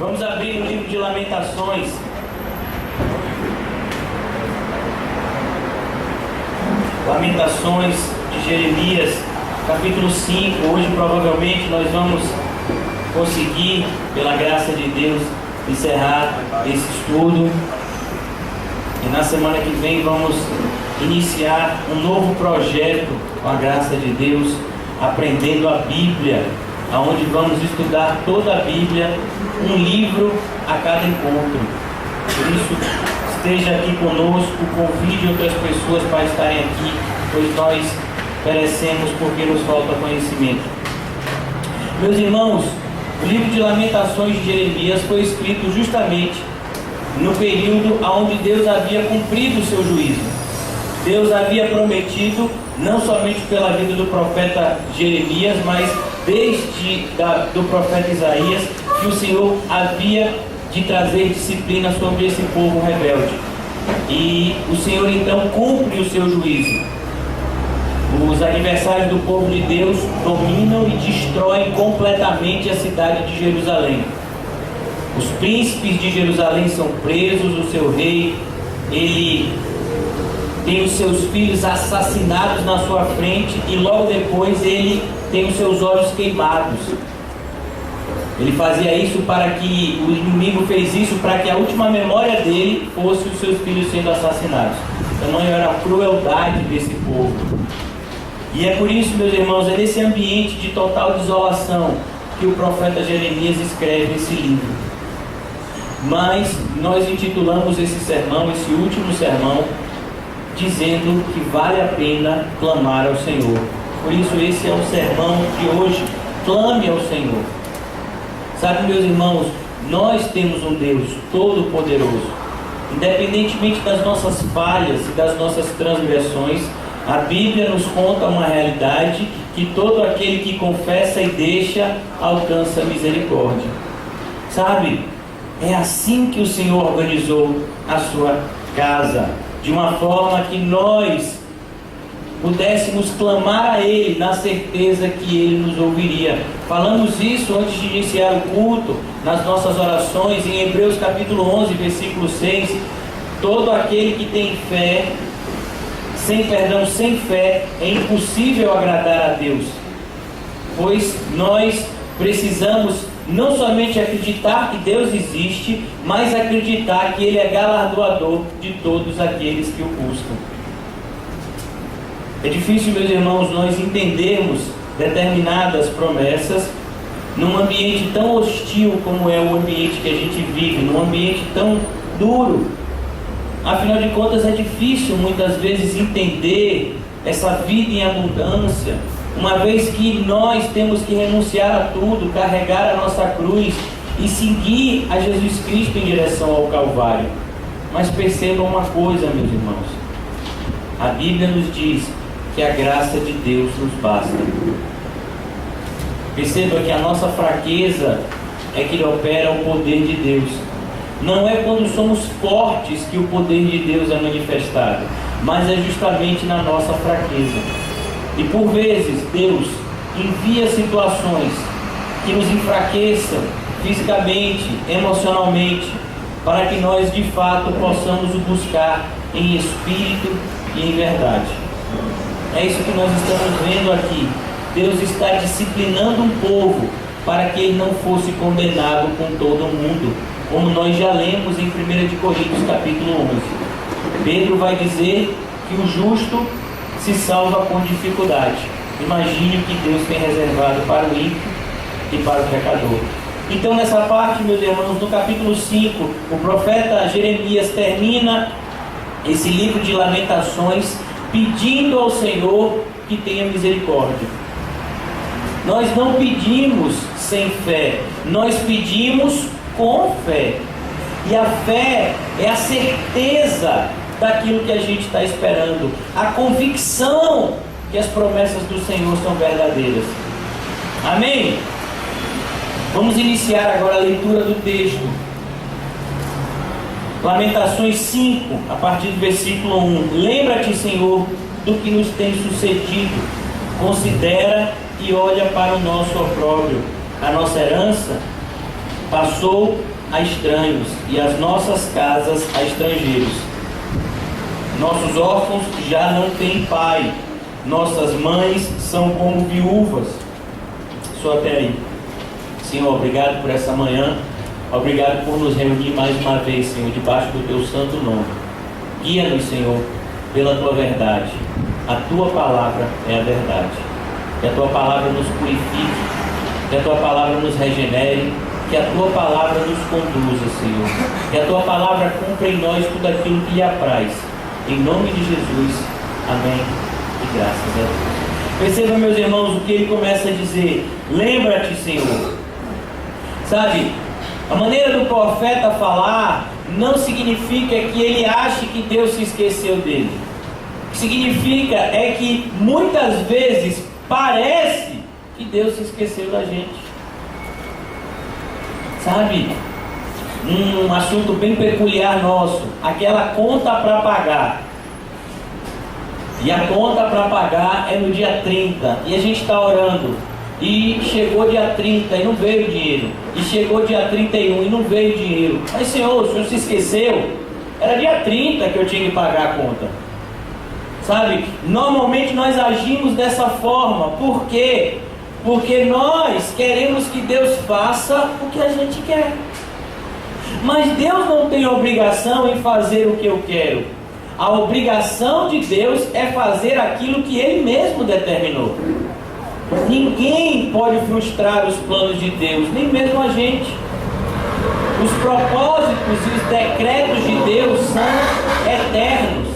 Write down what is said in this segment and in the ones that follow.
Vamos abrir o livro de Lamentações. Lamentações de Jeremias, capítulo 5. Hoje provavelmente nós vamos conseguir, pela graça de Deus, encerrar esse estudo. E na semana que vem vamos iniciar um novo projeto, com a graça de Deus, aprendendo a Bíblia, onde vamos estudar toda a Bíblia, um livro a cada encontro. Por isso, esteja aqui conosco, convide outras pessoas para estarem aqui, pois nós perecemos porque nos falta conhecimento. Meus irmãos, o livro de Lamentações de Jeremias foi escrito justamente no período onde Deus havia cumprido o seu juízo. Deus havia prometido, não somente pela vida do profeta Jeremias, mas desde do profeta Isaías, que o Senhor havia de trazer disciplina sobre esse povo rebelde. E o Senhor então cumpre o seu juízo. Os adversários do povo de Deus dominam e destroem completamente a cidade de Jerusalém. Os príncipes de Jerusalém são presos, o seu rei, ele tem os seus filhos assassinados na sua frente e logo depois ele tem os seus olhos queimados. Ele fazia isso para que, o inimigo fez isso para que a última memória dele fosse os seus filhos sendo assassinados. Então não era a crueldade desse povo. E é por isso, meus irmãos, é nesse ambiente de total desolação que o profeta Jeremias escreve esse livro. Mas nós intitulamos esse sermão, esse último sermão, dizendo que vale a pena clamar ao Senhor. Por isso esse é o sermão de hoje. Clame ao Senhor. Sabe, meus irmãos, nós temos um Deus todo-poderoso. Independentemente das nossas falhas e das nossas transgressões, a Bíblia nos conta uma realidade que todo aquele que confessa e deixa alcança misericórdia. Sabe, é assim que o Senhor organizou a sua casa, de uma forma que nós pudéssemos clamar a Ele na certeza que Ele nos ouviria. Falamos isso antes de iniciar o culto, nas nossas orações, em Hebreus capítulo 11, versículo 6. Todo aquele que tem fé, sem fé, é impossível agradar a Deus. Pois nós precisamos não somente acreditar que Deus existe, mas acreditar que Ele é galardoador de todos aqueles que o buscam. É difícil, meus irmãos, nós entendermos determinadas promessas num ambiente tão hostil como é o ambiente que a gente vive, num ambiente tão duro. Afinal de contas, é difícil muitas vezes entender essa vida em abundância, uma vez que nós temos que renunciar a tudo, carregar a nossa cruz e seguir a Jesus Cristo em direção ao Calvário. Mas percebam uma coisa, meus irmãos, a Bíblia nos diz que a graça de Deus nos basta. Perceba que a nossa fraqueza é que opera o poder de Deus. Não é quando somos fortes que o poder de Deus é manifestado, mas é justamente na nossa fraqueza. E por vezes Deus envia situações que nos enfraqueçam fisicamente, emocionalmente, para que nós de fato possamos o buscar em espírito e em verdade. É isso que nós estamos vendo aqui. Deus está disciplinando um povo para que ele não fosse condenado com todo mundo, como nós já lemos em 1 Coríntios capítulo 11. Pedro vai dizer que o justo se salva com dificuldade. Imagine o que Deus tem reservado para o ímpio e para o pecador. Então nessa parte, meus irmãos, no capítulo 5, o profeta Jeremias termina esse livro de Lamentações pedindo ao Senhor que tenha misericórdia. Nós não pedimos sem fé, nós pedimos com fé. E a fé é a certeza daquilo que a gente está esperando, a convicção que as promessas do Senhor são verdadeiras. Amém? Vamos iniciar agora a leitura do texto. Lamentações 5, a partir do versículo 1. Lembra-te, Senhor, do que nos tem sucedido. Considera e olha para o nosso opróbrio. A nossa herança passou a estranhos e as nossas casas a estrangeiros. Nossos órfãos já não têm pai, nossas mães são como viúvas. Só até aí. Senhor, obrigado por essa manhã, obrigado por nos reunir mais uma vez, Senhor, debaixo do Teu santo nome. Guia-nos, Senhor, pela Tua verdade. A Tua palavra é a verdade. Que a Tua palavra nos purifique, que a Tua palavra nos regenere, que a Tua palavra nos conduza, Senhor. Que a Tua palavra cumpra em nós tudo aquilo que lhe apraz. Em nome de Jesus. Amém. E graças a Deus. Perceba, meus irmãos, o que ele começa a dizer. Lembra-te, Senhor. Sabe, a maneira do profeta falar não significa que ele ache que Deus se esqueceu dele. O que significa é que muitas vezes parece que Deus se esqueceu da gente. Sabe, um assunto bem peculiar nosso, aquela conta para pagar. E a conta para pagar é no dia 30, e a gente está orando, e chegou dia 30 e não veio o dinheiro, e chegou dia 31 e não veio o dinheiro. Mas Senhor, o Senhor se esqueceu? Era dia 30 que eu tinha que pagar a conta. Sabe, normalmente nós agimos dessa forma. Por quê? Porque nós queremos que Deus faça o que a gente quer. Mas Deus não tem obrigação em fazer o que eu quero. A obrigação de Deus é fazer aquilo que Ele mesmo determinou. Ninguém pode frustrar os planos de Deus, nem mesmo a gente. Os propósitos e os decretos de Deus são eternos.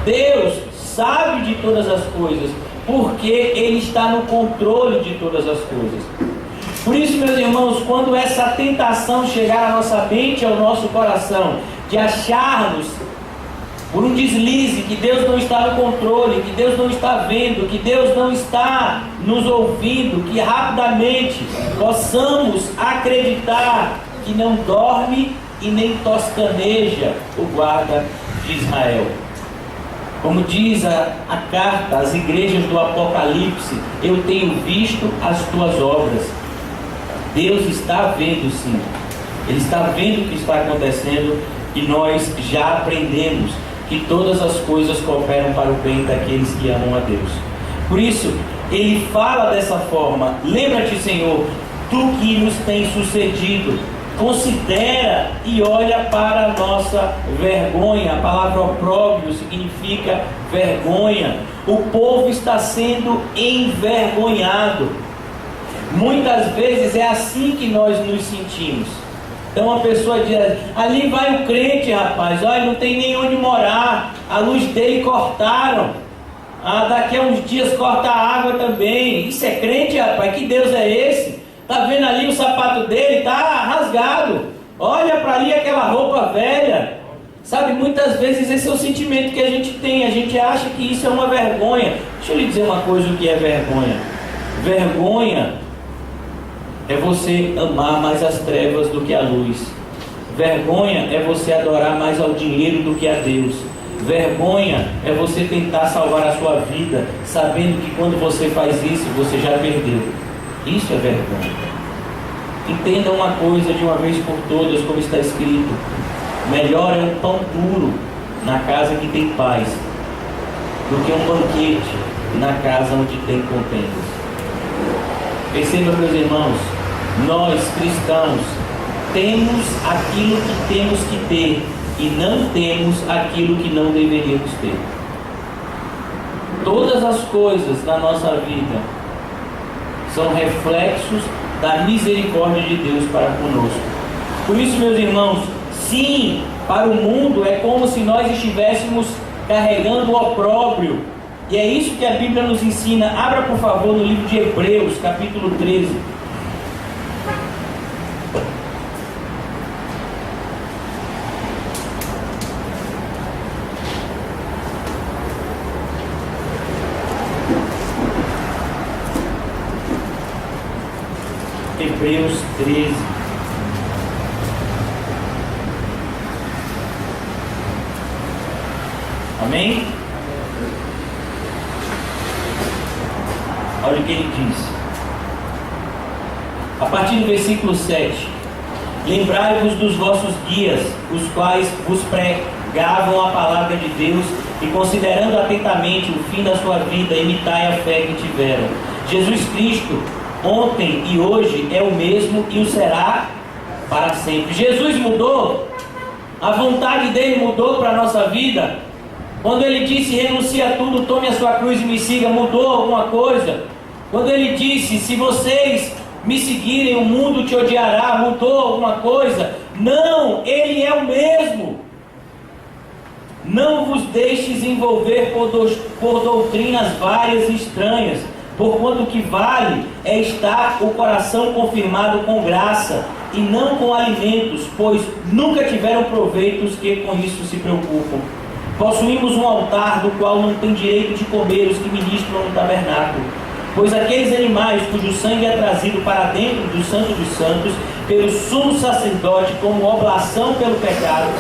Deus sabe de todas as coisas, porque Ele está no controle de todas as coisas. Por isso, meus irmãos, quando essa tentação chegar à nossa mente, ao nosso coração, de acharmos por um deslize que Deus não está no controle, que Deus não está vendo, que Deus não está nos ouvindo, que rapidamente possamos acreditar que não dorme e nem toscaneja o guarda de Israel. Como diz a carta às igrejas do Apocalipse, eu tenho visto as tuas obras. Deus está vendo, sim. Ele está vendo o que está acontecendo, e nós já aprendemos que todas as coisas cooperam para o bem daqueles que amam a Deus. Por isso, ele fala dessa forma: lembra-te, Senhor, do que nos tem sucedido. Considera e olha para a nossa vergonha. A palavra opróbrio significa vergonha. O povo está sendo envergonhado. Muitas vezes é assim que nós nos sentimos. Então a pessoa diz: ali vai o crente, rapaz, olha, não tem nem onde morar, a luz dele cortaram, daqui a uns dias corta a água também. Isso é crente, rapaz? Que Deus é esse? Está vendo ali o sapato dele? Está rasgado. Olha para ali aquela roupa velha. Sabe, muitas vezes esse é o sentimento que a gente tem. A gente acha que isso é uma vergonha. Deixa eu lhe dizer uma coisa: o que é vergonha? Vergonha é você amar mais as trevas do que a luz. Vergonha é você adorar mais ao dinheiro do que a Deus. Vergonha é você tentar salvar a sua vida, sabendo que quando você faz isso, você já perdeu. Isso é vergonha. Entenda uma coisa de uma vez por todas, como está escrito: melhor é um pão duro na casa que tem paz, do que um banquete na casa onde tem contendas. Perceba, meus irmãos, nós cristãos temos aquilo que temos que ter e não temos aquilo que não deveríamos ter. Todas as coisas na nossa vida são reflexos da misericórdia de Deus para conosco. Por isso, meus irmãos, sim, para o mundo é como se nós estivéssemos carregando o opróbrio. E é isso que a Bíblia nos ensina. Abra, por favor, no livro de Hebreus, capítulo 13. Hebreus 13. Amém? Olha o que ele diz. A partir do versículo 7. Lembrai-vos dos vossos guias, os quais vos pregavam a palavra de Deus, e considerando atentamente o fim da sua vida, imitai a fé que tiveram. Jesus Cristo, ontem e hoje, é o mesmo e o será para sempre. Jesus mudou, a vontade dele mudou para a nossa vida. Quando ele disse, renuncie a tudo, tome a sua cruz e me siga, mudou alguma coisa? Quando ele disse, se vocês me seguirem, o mundo te odiará, mudou alguma coisa? Não, ele é o mesmo. Não vos deixes envolver por doutrinas várias e estranhas, porquanto o que vale é estar o coração confirmado com graça, e não com alimentos, pois nunca tiveram proveitos que com isso se preocupam. Possuímos um altar do qual não tem direito de comer os que ministram no tabernáculo, pois aqueles animais cujo sangue é trazido para dentro do Santo dos Santos pelo sumo sacerdote como oblação pelo pecado,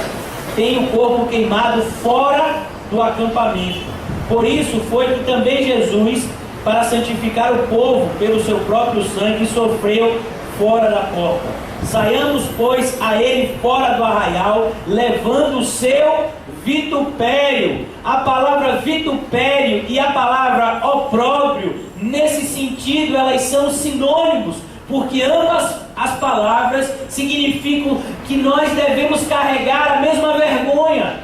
têm o corpo queimado fora do acampamento. Por isso foi que também Jesus, para santificar o povo pelo seu próprio sangue, sofreu fora da porta. Saiamos, pois, a ele fora do arraial, levando o seu vitupério. A palavra vitupério e a palavra opróbrio, nesse sentido, elas são sinônimos, porque ambas as palavras significam que nós devemos carregar a mesma vergonha.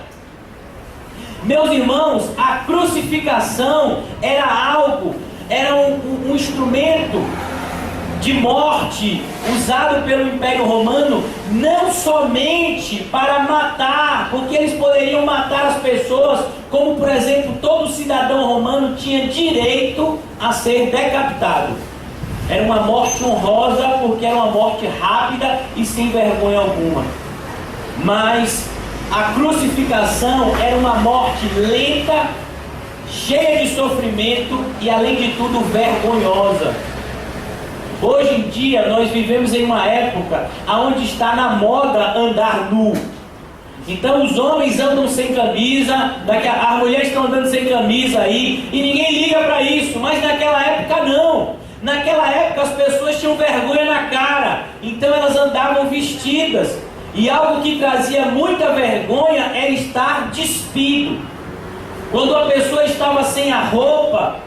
Meus irmãos, a crucificação era um instrumento de morte usado pelo Império Romano, não somente para matar, porque eles poderiam matar as pessoas, como por exemplo, todo cidadão romano tinha direito a ser decapitado. Era uma morte honrosa, porque era uma morte rápida e sem vergonha alguma. Mas a crucificação era uma morte lenta, cheia de sofrimento e, além de tudo, vergonhosa. Hoje em dia nós vivemos em uma época onde está na moda andar nu. Então os homens andam sem camisa, as mulheres estão andando sem camisa aí, e ninguém liga para isso. Mas naquela época não. Naquela época as pessoas tinham vergonha na cara, então elas andavam vestidas. E algo que trazia muita vergonha era estar despido. Quando a pessoa estava sem a roupa,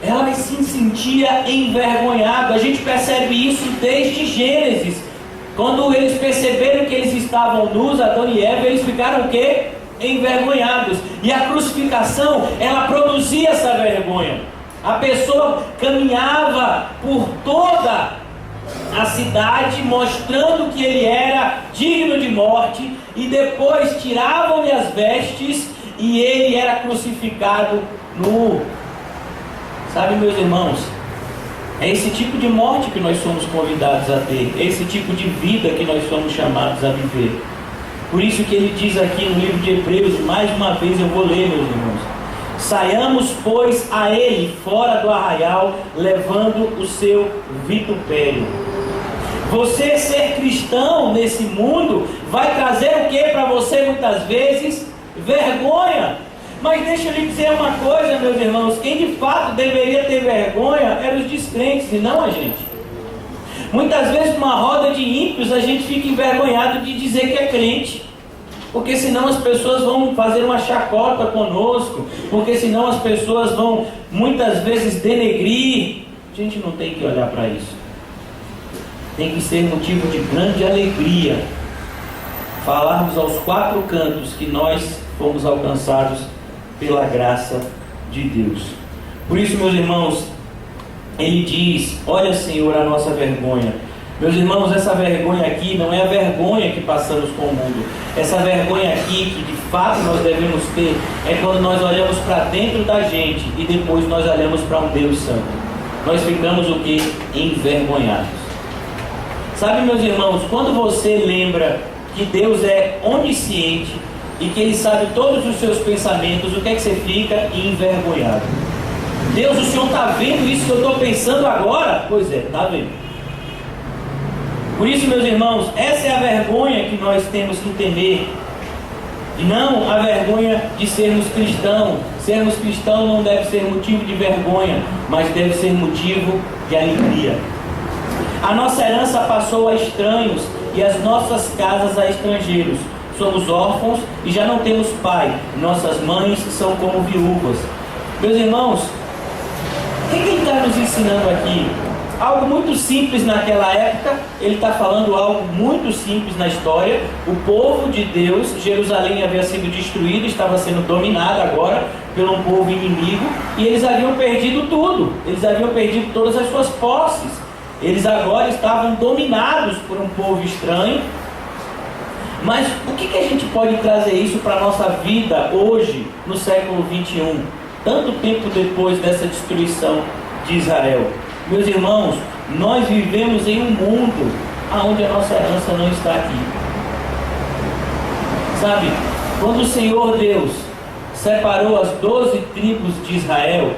ela se sentia envergonhada. A gente percebe isso desde Gênesis. Quando eles perceberam que eles estavam nus, Adão e Eva, eles ficaram o quê? Envergonhados. E a crucificação, ela produzia essa vergonha. A pessoa caminhava por toda a cidade mostrando que ele era digno de morte, e depois tiravam-lhe as vestes e ele era crucificado nu. Sabe, meus irmãos, é esse tipo de morte que nós somos convidados a ter, é esse tipo de vida que nós somos chamados a viver. Por isso que ele diz aqui no livro de Hebreus, mais uma vez eu vou ler, meus irmãos: saiamos, pois, a ele fora do arraial, levando o seu vitupério. Você ser cristão nesse mundo vai trazer o que para você muitas vezes? Vergonha. Mas deixa eu lhe dizer uma coisa, meus irmãos: quem de fato deveria ter vergonha eram os descrentes e não a gente. Muitas vezes numa roda de ímpios a gente fica envergonhado de dizer que é crente, porque senão as pessoas vão fazer uma chacota conosco, porque senão as pessoas vão muitas vezes denegrir. A gente não tem que olhar para isso. Tem que ser motivo de grande alegria falarmos aos quatro cantos que nós fomos alcançados pela graça de Deus. Por isso, meus irmãos, ele diz: olha, Senhor, a nossa vergonha. Meus irmãos, essa vergonha aqui não é a vergonha que passamos com o mundo. Essa vergonha aqui, que de fato nós devemos ter, é quando nós olhamos para dentro da gente e depois nós olhamos para um Deus santo. Nós ficamos o que? Envergonhados. Sabe, meus irmãos, quando você lembra que Deus é onisciente e que Ele sabe todos os seus pensamentos, o que é que você fica? Envergonhado. Deus, o Senhor está vendo isso que eu estou pensando agora? Pois é, está vendo. Por isso, meus irmãos, essa é a vergonha que nós temos que temer. E não a vergonha de sermos cristãos. Sermos cristãos não deve ser motivo de vergonha, mas deve ser motivo de alegria. A nossa herança passou a estranhos, e as nossas casas a estrangeiros. Somos órfãos e já não temos pai. Nossas mães são como viúvas. Meus irmãos, o que ele está nos ensinando aqui? Algo muito simples naquela época. Ele está falando algo muito simples na história. O povo de Deus, Jerusalém havia sido destruída, estava sendo dominada agora por um povo inimigo, e eles haviam perdido tudo. Eles haviam perdido todas as suas posses. Eles agora estavam dominados por um povo estranho. Mas o que a gente pode trazer isso para a nossa vida hoje, no século 21, tanto tempo depois dessa destruição de Israel? Meus irmãos, nós vivemos em um mundo onde a nossa herança não está aqui. Sabe, quando o Senhor Deus separou as 12 tribos de Israel,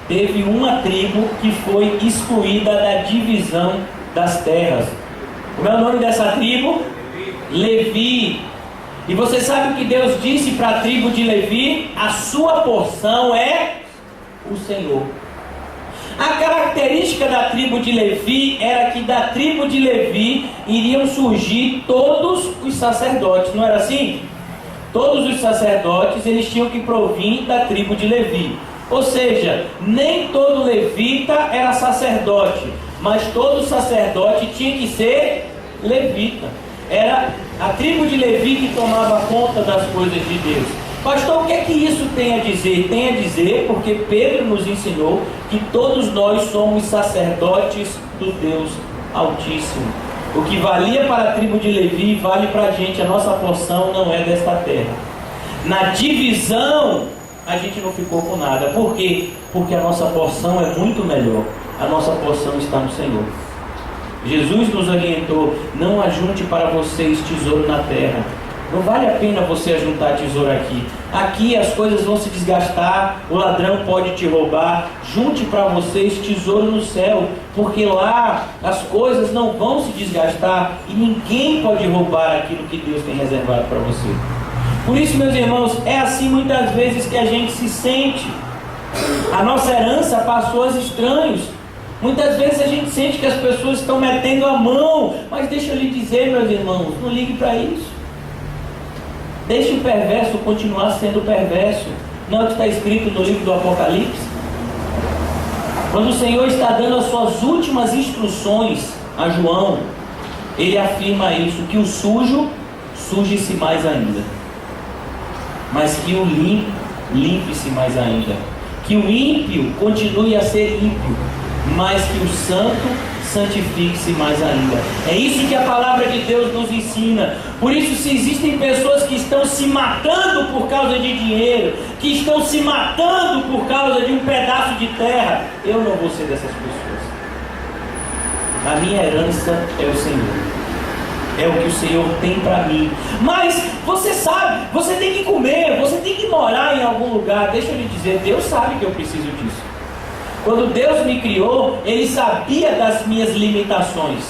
teve uma tribo que foi excluída da divisão das terras. Como é o nome dessa tribo? Levi. E você sabe o que Deus disse para a tribo de Levi? A sua porção é o Senhor. A característica da tribo de Levi era que da tribo de Levi iriam surgir todos os sacerdotes, não era assim? Todos os sacerdotes, eles tinham que provir da tribo de Levi. Ou seja, nem todo levita era sacerdote, mas todo sacerdote tinha que ser levita. Era a tribo de Levi que tomava conta das coisas de Deus. Pastor, o que é que isso tem a dizer? Tem a dizer porque Pedro nos ensinou que todos nós somos sacerdotes do Deus Altíssimo. O que valia para a tribo de Levi vale para a gente. A nossa porção não é desta terra. Na divisão a gente não ficou com nada. Por quê? Porque a nossa porção é muito melhor. A nossa porção está no Senhor. Jesus nos orientou: não ajunte para vocês tesouro na terra. Não vale a pena você ajuntar tesouro aqui. Aqui as coisas vão se desgastar, o ladrão pode te roubar. Junte para vocês tesouro no céu, porque lá as coisas não vão se desgastar e ninguém pode roubar aquilo que Deus tem reservado para você. Por isso, meus irmãos, é assim muitas vezes que a gente se sente. A nossa herança passou aos estranhos. Muitas vezes a gente sente que as pessoas estão metendo a mão. Mas deixa eu lhe dizer, meus irmãos, não ligue para isso. Deixe o perverso continuar sendo perverso. Não é o que está escrito no livro do Apocalipse? Quando o Senhor está dando as suas últimas instruções a João, ele afirma isso: que o sujo suje-se mais ainda, mas que o limpo limpe-se mais ainda, que o ímpio continue a ser ímpio, mas que o santo santifique-se mais ainda. É isso que a palavra de Deus nos ensina. Por isso, se existem pessoas que estão se matando por causa de dinheiro, que estão se matando por causa de um pedaço de terra, eu não vou ser dessas pessoas. A minha herança é o Senhor. É o que o Senhor tem para mim. Mas você sabe, você tem que comer, você tem que morar em algum lugar. Deixa eu lhe dizer, Deus sabe que eu preciso disso. Quando Deus me criou, Ele sabia das minhas limitações.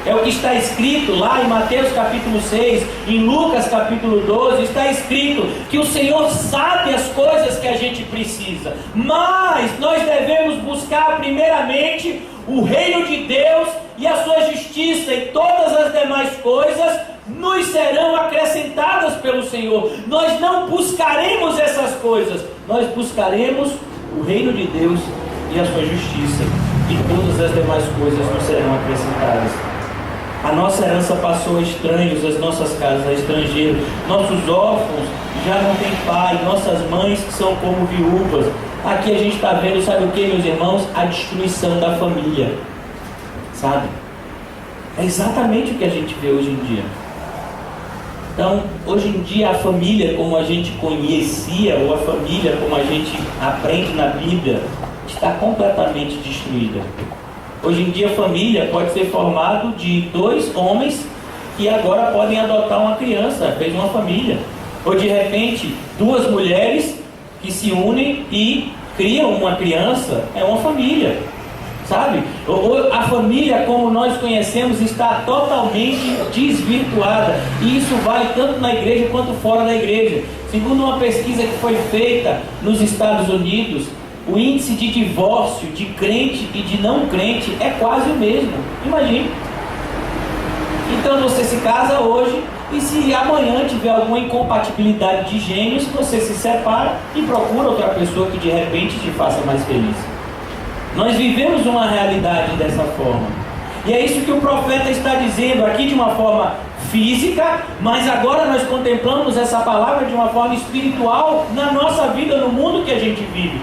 É o que está escrito lá em Mateus capítulo 6, em Lucas capítulo 12, está escrito que o Senhor sabe as coisas que a gente precisa. Mas nós devemos buscar primeiramente o reino de Deus e a sua justiça, e todas as demais coisas nos serão acrescentadas pelo Senhor. Nós não buscaremos essas coisas, nós buscaremos o reino de Deus e a sua justiça, e todas as demais coisas nos serão acrescentadas. A nossa herança passou a estranhos, as nossas casas a estrangeiros, nossos órfãos já não têm pai, nossas mães que são como viúvas. Aqui a gente está vendo, sabe o que, meus irmãos? A destruição da família, sabe? É exatamente o que a gente vê hoje em dia. Então, hoje em dia, a família como a gente conhecia, ou a família como a gente aprende na Bíblia, está completamente destruída. Hoje em dia, a família pode ser formada de 2 homens que agora podem adotar uma criança, fez uma família. Ou de repente, 2 mulheres que se unem e criam uma criança, é uma família, sabe? A família como nós conhecemos está totalmente desvirtuada, e isso vale tanto na igreja quanto fora da igreja. Segundo uma pesquisa que foi feita nos Estados Unidos, o índice de divórcio de crente e de não crente é quase o mesmo. Imagine. Então você se casa hoje, e se amanhã tiver alguma incompatibilidade de gênios, você se separa e procura outra pessoa que de repente te faça mais feliz. Nós vivemos uma realidade dessa forma. E é isso que o profeta está dizendo aqui de uma forma física, mas agora nós contemplamos essa palavra de uma forma espiritual na nossa vida, no mundo que a gente vive.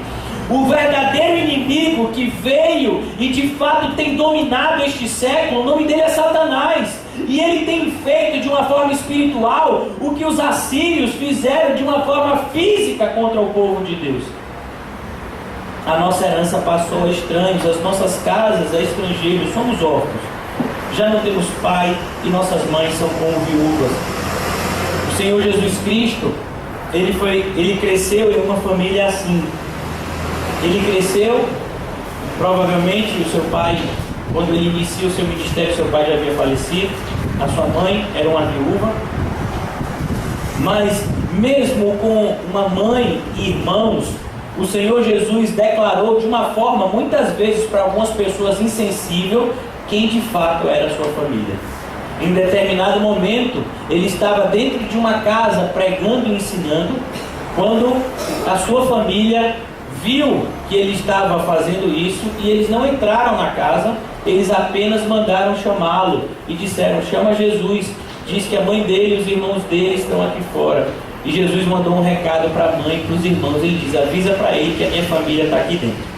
O verdadeiro inimigo que veio e de fato tem dominado este século, o nome dele é Satanás. E ele tem feito de uma forma espiritual o que os assírios fizeram de uma forma física contra o povo de Deus. A nossa herança passou a estranhos, as nossas casas a estrangeiros, somos órfãos. Já não temos pai e nossas mães são como viúvas. O Senhor Jesus Cristo, ele cresceu em uma família assim. Ele cresceu, provavelmente o seu pai, quando ele inicia o seu ministério, seu pai já havia falecido, a sua mãe era uma viúva. Mas mesmo com uma mãe e irmãos, o Senhor Jesus declarou de uma forma, muitas vezes para algumas pessoas insensível, quem de fato era a sua família. Em determinado momento, ele estava dentro de uma casa pregando e ensinando, quando a sua família viu que ele estava fazendo isso, e eles não entraram na casa, eles apenas mandaram chamá-lo e disseram: chama Jesus, diz que a mãe dele e os irmãos dele estão aqui fora. E Jesus mandou um recado para a mãe e para os irmãos. Ele diz: avisa para ele que a minha família está aqui dentro.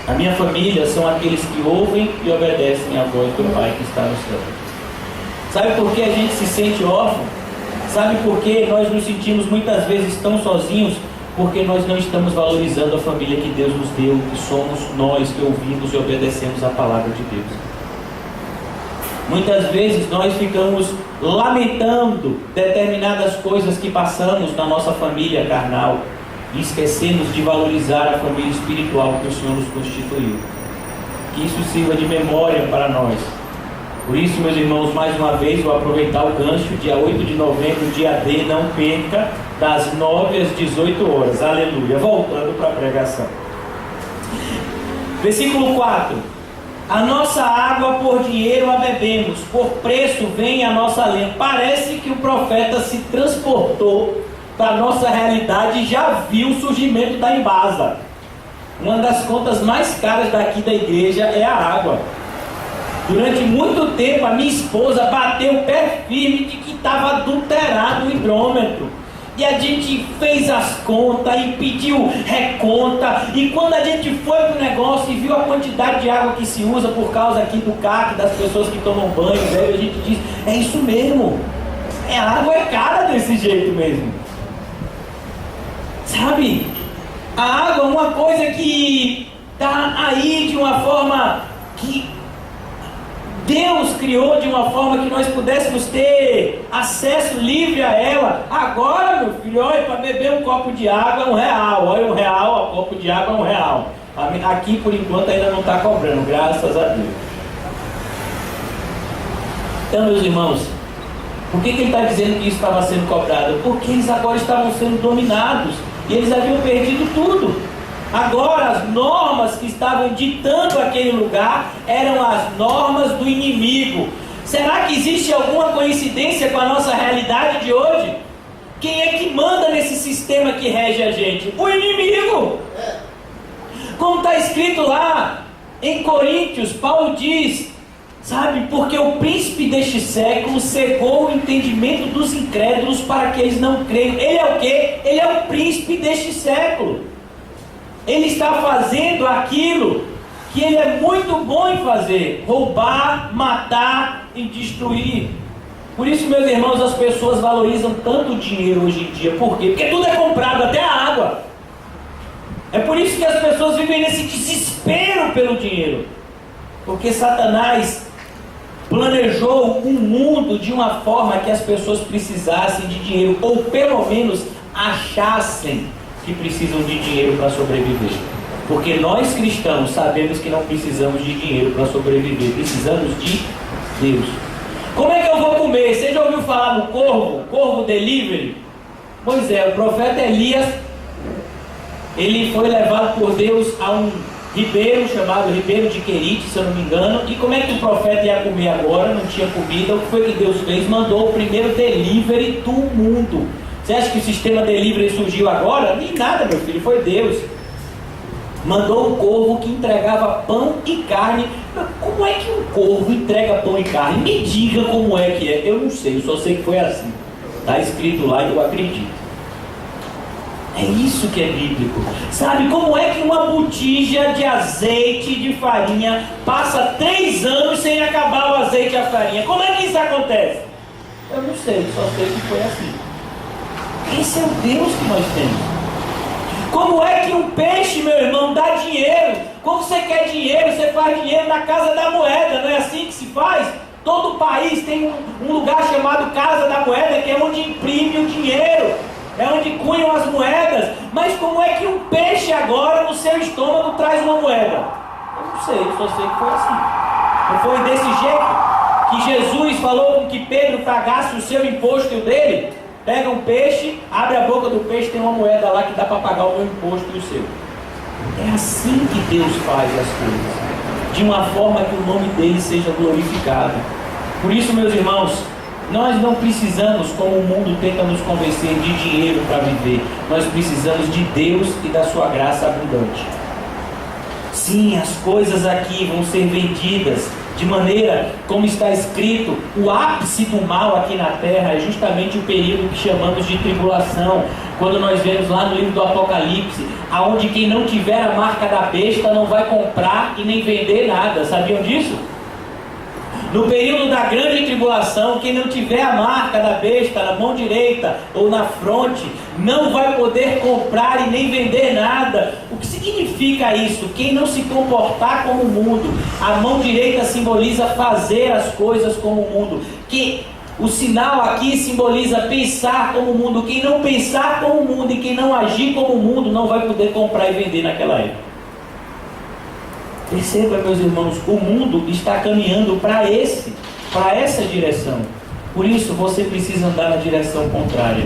A minha família são aqueles que ouvem e obedecem à voz do Pai que está no céu. Sabe por que a gente se sente órfão? Sabe por que nós nos sentimos muitas vezes tão sozinhos? Porque nós não estamos valorizando a família que Deus nos deu, que somos nós que ouvimos e obedecemos a palavra de Deus. Muitas vezes nós ficamos lamentando determinadas coisas que passamos na nossa família carnal e esquecemos de valorizar a família espiritual que o Senhor nos constituiu. Que isso sirva de memória para nós. Por isso, meus irmãos, mais uma vez vou aproveitar o gancho, dia 8 de novembro, dia D, não perca, das 9 às 18 horas. Aleluia. Voltando para a pregação. Versículo 4. A nossa água por dinheiro a bebemos, por preço vem a nossa lenha. Parece que o profeta se transportou para a nossa realidade e já viu o surgimento da Embasa. Uma das contas mais caras daqui da igreja é a água. Durante muito tempo a minha esposa bateu o pé firme de que estava adulterado o hidrômetro. E a gente fez as contas e pediu reconta. E quando a gente foi para o negócio e viu a quantidade de água que se usa por causa aqui do CAC, das pessoas que tomam banho, velho, a gente diz: é isso mesmo. A água é cara desse jeito mesmo. Sabe? A água é uma coisa que está aí de uma forma que Deus criou de uma forma que nós pudéssemos ter acesso livre a ela. Agora, meu filho, olha, para beber um copo de água é R$1. Olha, R$1, um copo de água é R$1. Aqui, por enquanto, ainda não está cobrando, graças a Deus. Então, meus irmãos, por que ele está dizendo que isso estava sendo cobrado? Porque eles agora estavam sendo dominados. E eles haviam perdido tudo. Agora as normas que estavam ditando aquele lugar eram as normas do inimigo. Será que existe alguma coincidência com a nossa realidade de hoje? Quem é que manda nesse sistema que rege a gente? O inimigo. Como está escrito lá em Coríntios, Paulo diz, sabe, porque o príncipe deste século cegou o entendimento dos incrédulos para que eles não creiam. Ele é o quê? Ele é o príncipe deste século. Ele está fazendo aquilo que ele é muito bom em fazer: roubar, matar e destruir. Por isso, meus irmãos, as pessoas valorizam tanto o dinheiro hoje em dia. Por quê? Porque tudo é comprado, até a água. É por isso que as pessoas vivem nesse desespero pelo dinheiro. Porque Satanás planejou um mundo de uma forma que as pessoas precisassem de dinheiro, ou pelo menos achassem que precisam de dinheiro para sobreviver. Porque nós cristãos sabemos que não precisamos de dinheiro para sobreviver, precisamos de Deus. Como é que eu vou comer? Você já ouviu falar no Corvo Delivery? Pois é, o profeta Elias, ele foi levado por Deus a um ribeiro chamado Ribeiro de Querite, se eu não me engano. E como é que o profeta ia comer agora? Não tinha comida. O que foi que Deus fez? Mandou o primeiro delivery do mundo. Você acha que o sistema delivery surgiu agora? Nem nada, meu filho, foi Deus. Mandou um corvo que entregava pão e carne. Como é que um corvo entrega pão e carne? Me diga como é que é. Eu não sei, eu só sei que foi assim. Está escrito lá e eu acredito. É isso que é bíblico. Sabe como é que uma botija de azeite de farinha passa 3 anos sem acabar o azeite e a farinha? Como é que isso acontece? Eu não sei, só sei que foi assim. Esse é o Deus que nós temos. Como é que um peixe, meu irmão, dá dinheiro? Quando você quer dinheiro, você faz dinheiro na Casa da Moeda. Não é assim que se faz? Todo país tem um lugar chamado Casa da Moeda, que é onde imprime o dinheiro. É onde cunham as moedas. Mas como é que um peixe agora no seu estômago traz uma moeda? Eu não sei, eu só sei que foi assim. Não foi desse jeito que Jesus falou com que Pedro pagasse o seu imposto e o dele? Pega um peixe, abre a boca do peixe, tem uma moeda lá que dá para pagar o meu imposto e o seu. É assim que Deus faz as coisas, de uma forma que o nome dele seja glorificado. Por isso, meus irmãos, nós não precisamos, como o mundo tenta nos convencer, de dinheiro para viver. Nós precisamos de Deus e da sua graça abundante. Sim, as coisas aqui vão ser vendidas de maneira, como está escrito, o ápice do mal aqui na terra é justamente o período que chamamos de tribulação. Quando nós vemos lá no livro do Apocalipse, aonde quem não tiver a marca da besta não vai comprar e nem vender nada. Sabiam disso? No período da grande tribulação, quem não tiver a marca da besta na mão direita ou na fronte, não vai poder comprar e nem vender nada. O que significa isso? Quem não se comportar como o mundo, a mão direita simboliza fazer as coisas como o mundo. O sinal aqui simboliza pensar como o mundo. Quem não pensar como o mundo e quem não agir como o mundo, não vai poder comprar e vender naquela época. Perceba, meus irmãos, o mundo está caminhando para essa direção. Por isso, você precisa andar na direção contrária.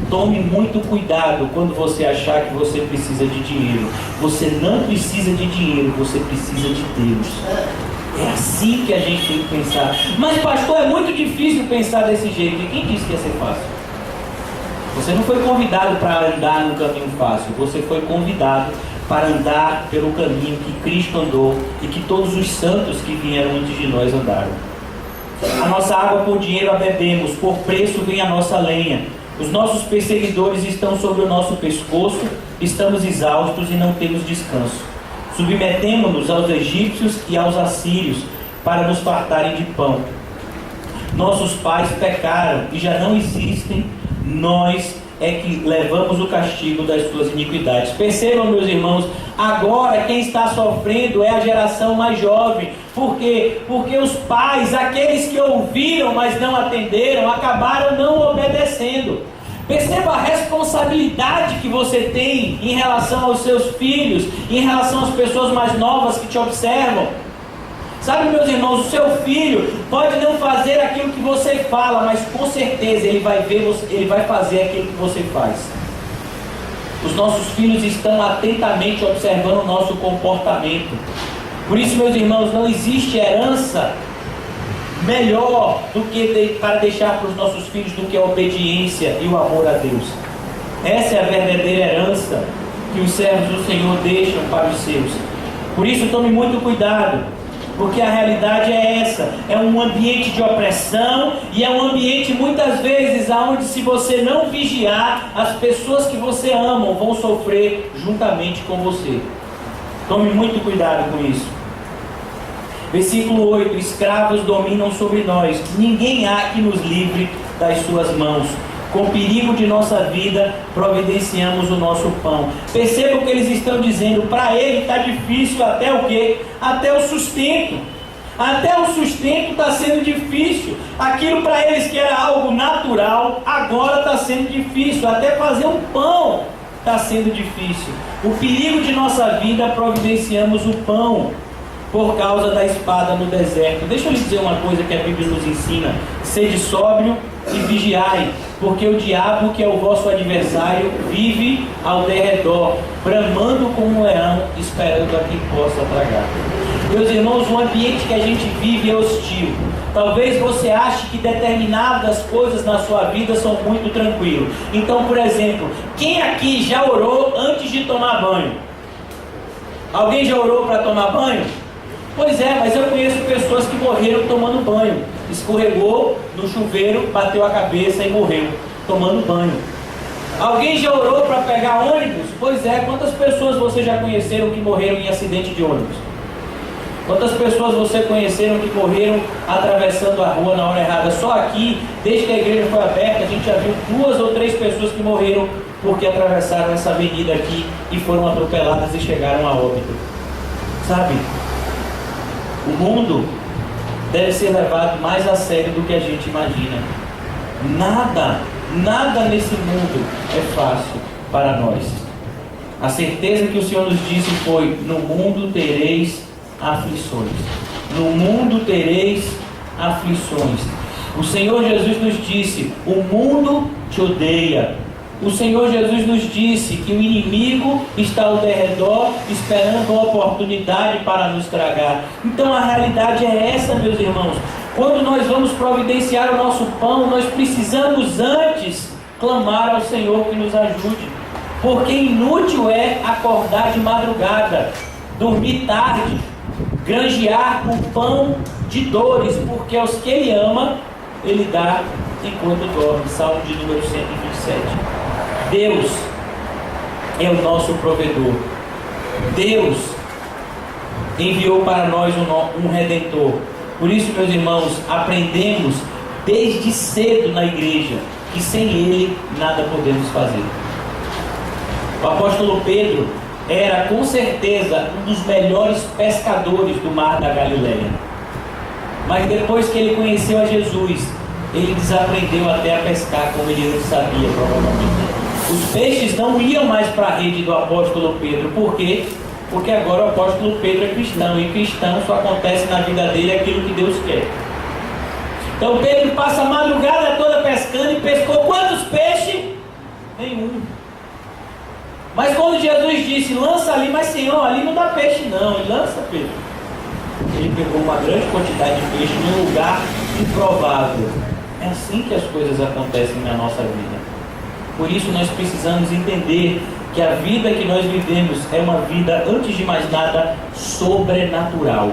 Tome muito cuidado quando você achar que você precisa de dinheiro. Você não precisa de dinheiro, você precisa de Deus. É assim que a gente tem que pensar. Mas, pastor, é muito difícil pensar desse jeito. E quem disse que ia ser fácil? Você não foi convidado para andar no caminho fácil. Você foi convidado para andar pelo caminho que Cristo andou e que todos os santos que vieram antes de nós andaram. A nossa água por dinheiro a bebemos, por preço vem a nossa lenha. Os nossos perseguidores estão sobre o nosso pescoço, estamos exaustos e não temos descanso. Submetemo-nos aos egípcios e aos assírios para nos fartarem de pão. Nossos pais pecaram e já não existem, nós é que levamos o castigo das suas iniquidades. Percebam, meus irmãos, agora quem está sofrendo é a geração mais jovem. Por quê? Porque os pais, aqueles que ouviram, mas não atenderam, acabaram não obedecendo. Perceba a responsabilidade que você tem em relação aos seus filhos, em relação às pessoas mais novas que te observam. Sabe, meus irmãos, o seu filho pode não fazer aquilo que você fala, mas com certeza ele vai fazer aquilo que você faz. Os nossos filhos estão atentamente observando o nosso comportamento. Por isso, meus irmãos, não existe herança melhor para deixar para os nossos filhos do que a obediência e o amor a Deus. Essa é a verdadeira herança que os servos do Senhor deixam para os seus. Por isso, tome muito cuidado. Porque a realidade é essa, é um ambiente de opressão e é um ambiente muitas vezes onde, se você não vigiar, as pessoas que você ama vão sofrer juntamente com você. Tome muito cuidado com isso. Versículo 8: escravos dominam sobre nós, ninguém há que nos livre das suas mãos. Com perigo de nossa vida, providenciamos o nosso pão. Percebam o que eles estão dizendo. Para ele está difícil até o quê? Até o sustento. Até o sustento está sendo difícil. Aquilo para eles que era algo natural, agora está sendo difícil. Até fazer um pão está sendo difícil. O perigo de nossa vida, providenciamos o pão por causa da espada no deserto. Deixa eu lhe dizer uma coisa que a Bíblia nos ensina: sede sóbrio e vigiai, porque o diabo, que é o vosso adversário, vive ao derredor, bramando como um leão, esperando a quem possa tragar. Meus irmãos, o ambiente que a gente vive é hostil. Talvez você ache que determinadas coisas na sua vida são muito tranquilas. Então, por exemplo, quem aqui já orou antes de tomar banho? Alguém já orou para tomar banho? Pois é, mas eu conheço pessoas que morreram tomando banho. Escorregou no chuveiro, bateu a cabeça e morreu tomando banho. Alguém já orou para pegar ônibus? Pois é, quantas pessoas você já conheceram que morreram em acidente de ônibus? Quantas pessoas você conheceram que morreram atravessando a rua na hora errada? Só aqui, desde que a igreja foi aberta, a gente já viu 2 ou 3 pessoas que morreram porque atravessaram essa avenida aqui e foram atropeladas e chegaram a óbito. Sabe? O mundo deve ser levado mais a sério do que a gente imagina. Nada nesse mundo é fácil para nós. A certeza que o Senhor nos disse foi: no mundo tereis aflições. No mundo tereis aflições. O Senhor Jesus nos disse: o mundo te odeia. O Senhor Jesus nos disse que o inimigo está ao derredor, esperando a oportunidade para nos tragar. Então a realidade é essa, meus irmãos. Quando nós vamos providenciar o nosso pão, nós precisamos antes clamar ao Senhor que nos ajude. Porque inútil é acordar de madrugada, dormir tarde, granjear o pão de dores, porque aos que Ele ama, Ele dá enquanto dorme. Salmo de número 127. Deus é o nosso provedor. Deus enviou para nós um Redentor. Por isso, meus irmãos, aprendemos desde cedo na igreja que sem Ele nada podemos fazer. O apóstolo Pedro era com certeza um dos melhores pescadores do mar da Galileia. Mas depois que ele conheceu a Jesus, ele desaprendeu até a pescar como ele não sabia, provavelmente. Os peixes não iam mais para a rede do apóstolo Pedro. Por quê? Porque agora o apóstolo Pedro é cristão, e cristão só acontece na vida dele aquilo que Deus quer. Então Pedro passa a madrugada toda pescando e pescou quantos peixes? Nenhum. Mas quando Jesus disse: lança ali, mas Senhor, ali não dá peixe não. E lança, Pedro. Ele pegou uma grande quantidade de peixe num lugar improvável. É assim que as coisas acontecem na nossa vida. Por isso nós precisamos entender que a vida que nós vivemos é uma vida, antes de mais nada, sobrenatural.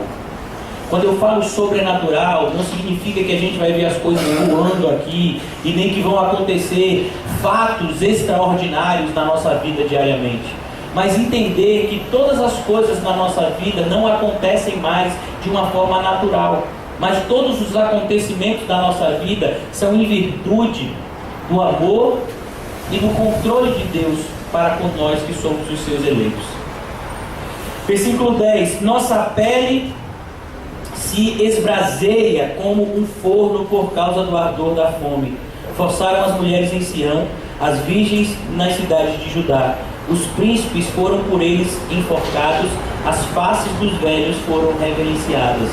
Quando eu falo sobrenatural, não significa que a gente vai ver as coisas voando aqui e nem que vão acontecer fatos extraordinários na nossa vida diariamente. Mas entender que todas as coisas na nossa vida não acontecem mais de uma forma natural. Mas todos os acontecimentos da nossa vida são em virtude do amor e do controle de Deus para com nós que somos os seus eleitos. Versículo 10. Nossa pele se esbraseia como um forno por causa do ardor da fome. Forçaram as mulheres em Sião, as virgens nas cidades de Judá. Os príncipes foram por eles enforcados, as faces dos velhos foram reverenciadas.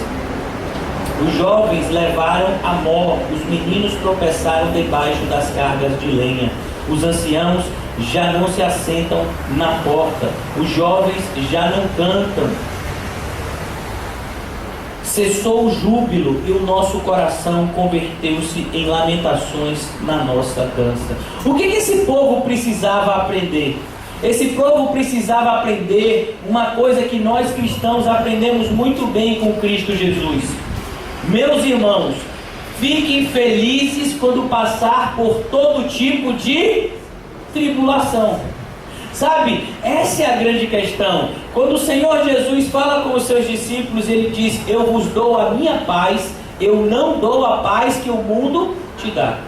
Os jovens levaram a mó, os meninos tropeçaram debaixo das cargas de lenha. Os anciãos já não se assentam na porta, os jovens já não cantam. Cessou o júbilo e o nosso coração converteu-se em lamentações na nossa dança. O que esse povo precisava aprender? Esse povo precisava aprender uma coisa que nós cristãos aprendemos muito bem com Cristo Jesus. Meus irmãos, fiquem felizes quando passar por todo tipo de tribulação. Sabe, essa é a grande questão. Quando o Senhor Jesus fala com os seus discípulos, Ele diz: eu vos dou a minha paz, eu não dou a paz que o mundo te dá.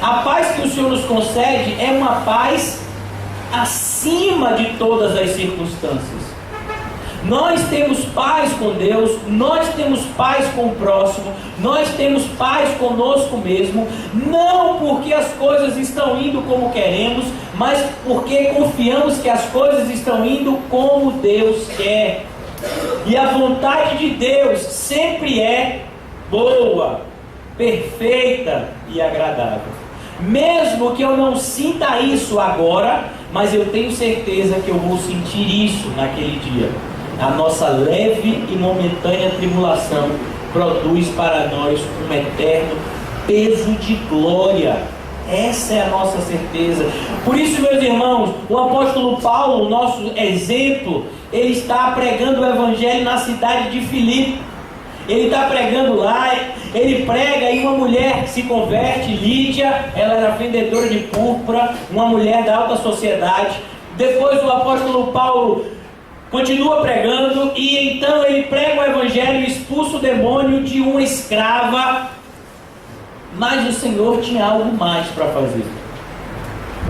A paz que o Senhor nos concede é uma paz acima de todas as circunstâncias. Nós temos paz com Deus, nós temos paz com o próximo, nós temos paz conosco mesmo, não porque as coisas estão indo como queremos, mas porque confiamos que as coisas estão indo como Deus quer. E a vontade de Deus sempre é boa, perfeita e agradável. Mesmo que eu não sinta isso agora, mas eu tenho certeza que eu vou sentir isso naquele dia. a nossa leve e momentânea tribulação produz para nós um eterno peso de glória. Essa é a nossa certeza. Por isso, meus irmãos, o apóstolo Paulo, o nosso exemplo, ele está pregando o evangelho na cidade de Filipe. Ele está pregando lá, ele prega e uma mulher se converte, Lídia, ela era vendedora de púrpura, uma mulher da alta sociedade. Depois o apóstolo Paulo continua pregando e então ele prega o evangelho e expulsa o demônio de uma escrava. Mas o Senhor tinha algo mais para fazer.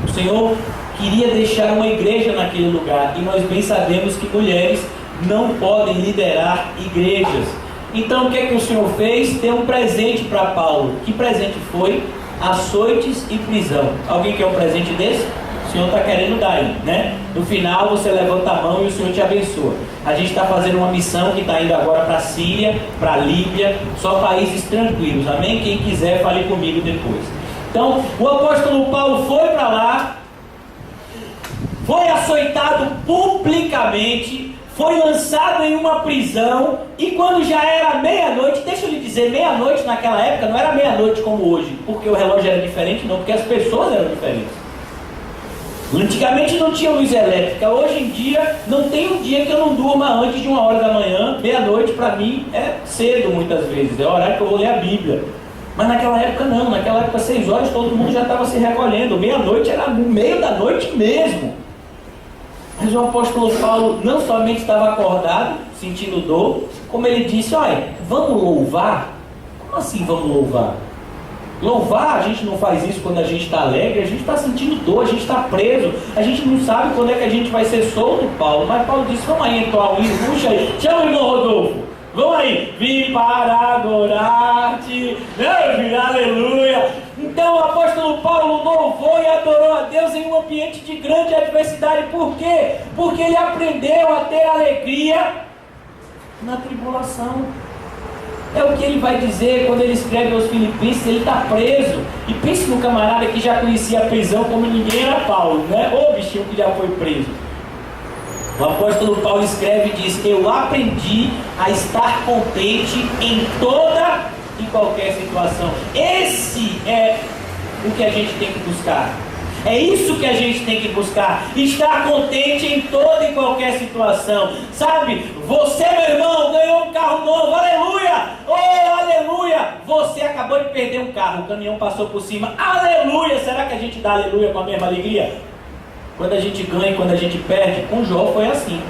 O Senhor queria deixar uma igreja naquele lugar. E nós bem sabemos que mulheres não podem liderar igrejas. Então o que é que o Senhor fez? Deu um presente para Paulo. Que presente foi? Açoites e prisão. Alguém quer um presente desse? O Senhor está querendo dar aí, né? No final você levanta a mão e o Senhor te abençoa. A gente está fazendo uma missão que está indo agora para a Síria, para a Líbia, só países tranquilos, amém? Quem quiser fale comigo depois. Então o apóstolo Paulo foi para lá, foi açoitado publicamente, foi lançado em uma prisão, e quando já era meia-noite, deixa eu lhe dizer, meia-noite naquela época não era meia-noite como hoje, porque o relógio era diferente, não, porque as pessoas eram diferentes. Antigamente não tinha luz elétrica, hoje em dia não tem um dia que eu não durma antes de 1h da manhã, meia-noite para mim é cedo muitas vezes, é o horário que eu vou ler a Bíblia. Mas naquela época não, naquela época 6 horas todo mundo já estava se recolhendo, meia-noite era no meio da noite mesmo. Mas o apóstolo Paulo não somente estava acordado, sentindo dor, como ele disse, olha, vamos louvar? Como assim vamos louvar? Louvar, a gente não faz isso quando a gente está alegre, a gente está sentindo dor, a gente está preso, a gente não sabe quando é que a gente vai ser solto, Paulo. Mas Paulo disse, vamos aí entoar um hino, puxa aí, chama o irmão Rodolfo, vamos aí, vim para adorar-te, aleluia. Então o apóstolo Paulo louvou e adorou a Deus em um ambiente de grande adversidade. Por quê? Porque ele aprendeu a ter alegria na tribulação. É o que ele vai dizer quando ele escreve aos Filipenses. Ele está preso, e pense no camarada que já conhecia a prisão como ninguém era Paulo, né? Ô bichinho que já foi preso. O apóstolo Paulo escreve e diz, eu aprendi a estar contente em toda e qualquer situação. Esse é o que a gente tem que buscar. É isso que a gente tem que buscar, estar contente em toda e qualquer situação. Sabe, você, meu irmão, ganhou um carro novo, aleluia, oh aleluia. Você acabou de perder um carro, o caminhão passou por cima, aleluia. Será que a gente dá aleluia com a mesma alegria? Quando a gente ganha e quando a gente perde? Com Jó foi assim.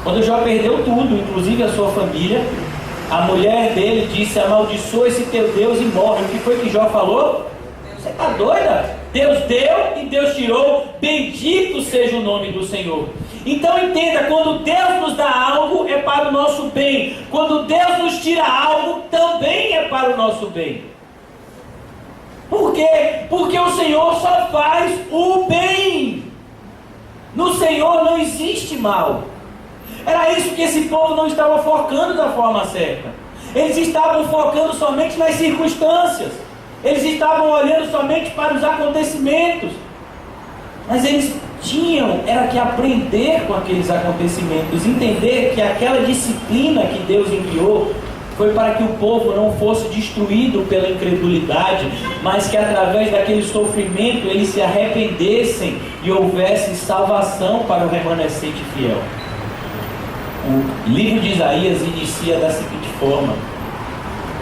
Quando Jó perdeu tudo, inclusive a sua família, a mulher dele disse, amaldiçoa esse teu Deus e morre. O que foi que Jó falou? Você está doida? Deus deu e Deus tirou, bendito seja o nome do Senhor. Então entenda, quando Deus nos dá algo, é para o nosso bem. Quando Deus nos tira algo, também é para o nosso bem. Por quê? Porque o Senhor só faz o bem. No Senhor não existe mal. Era isso que esse povo não estava focando da forma certa. Eles estavam focando somente nas circunstâncias. Eles estavam olhando somente para os acontecimentos. Mas eles era que aprender com aqueles acontecimentos, entender que aquela disciplina que Deus enviou foi para que o povo não fosse destruído pela incredulidade, mas que através daquele sofrimento eles se arrependessem e houvesse salvação para o remanescente fiel. O livro de Isaías inicia da seguinte forma: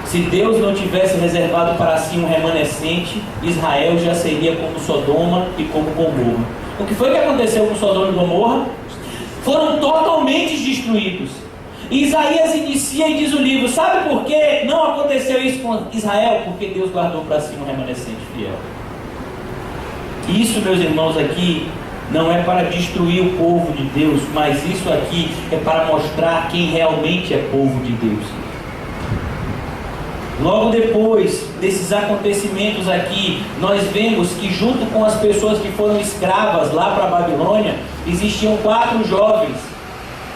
se Deus não tivesse reservado para si um remanescente, Israel já seria como Sodoma e como Gomorra. O que foi que aconteceu com Sodoma e Gomorra? Foram totalmente destruídos. E Isaías inicia e diz o livro, sabe por que não aconteceu isso com Israel? Porque Deus guardou para si um remanescente fiel. Isso, meus irmãos, aqui não é para destruir o povo de Deus, mas isso aqui é para mostrar quem realmente é povo de Deus. Logo depois desses acontecimentos aqui, nós vemos que junto com as pessoas que foram escravas lá para a Babilônia, existiam 4 jovens.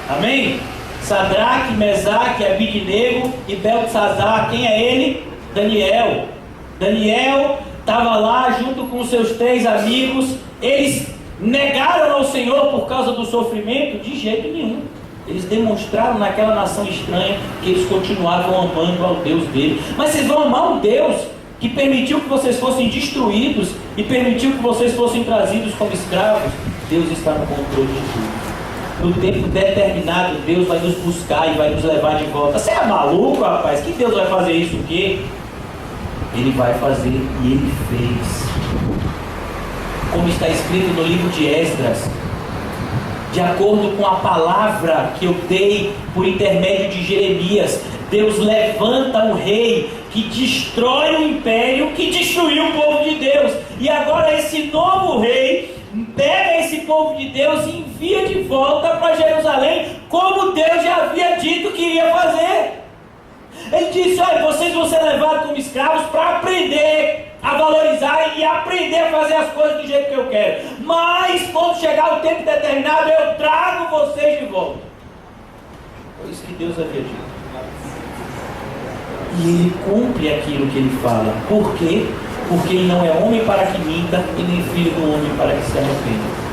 Amém? Sadraque, Mesaque, Abidnego e Beltesazar. Quem é ele? Daniel. Daniel estava lá junto com seus 3 amigos. Eles negaram ao Senhor por causa do sofrimento? De jeito nenhum. Eles demonstraram naquela nação estranha que eles continuavam amando ao Deus dele. Mas vocês vão amar um Deus que permitiu que vocês fossem destruídos e permitiu que vocês fossem trazidos como escravos? Deus está no controle de tudo. No tempo determinado, Deus vai nos buscar e vai nos levar de volta. Você é maluco, rapaz? Que Deus vai fazer isso o quê? Ele vai fazer e Ele fez. Como está escrito no livro de Esdras, de acordo com a palavra que eu dei por intermédio de Jeremias, Deus levanta um rei que destrói o império que destruiu o povo de Deus. E agora esse novo rei pega esse povo de Deus e envia de volta para Jerusalém, como Deus já havia dito que iria fazer. Ele disse: olha, vocês vão ser levados como escravos para aprender a valorizar e aprender a fazer as coisas do jeito que eu quero. Mas quando chegar o tempo determinado, eu trago vocês de volta. Foi isso que Deus havia dito. E Ele cumpre aquilo que Ele fala. Por quê? Porque Ele não é homem para que minta e nem filho do homem para que se arrependa.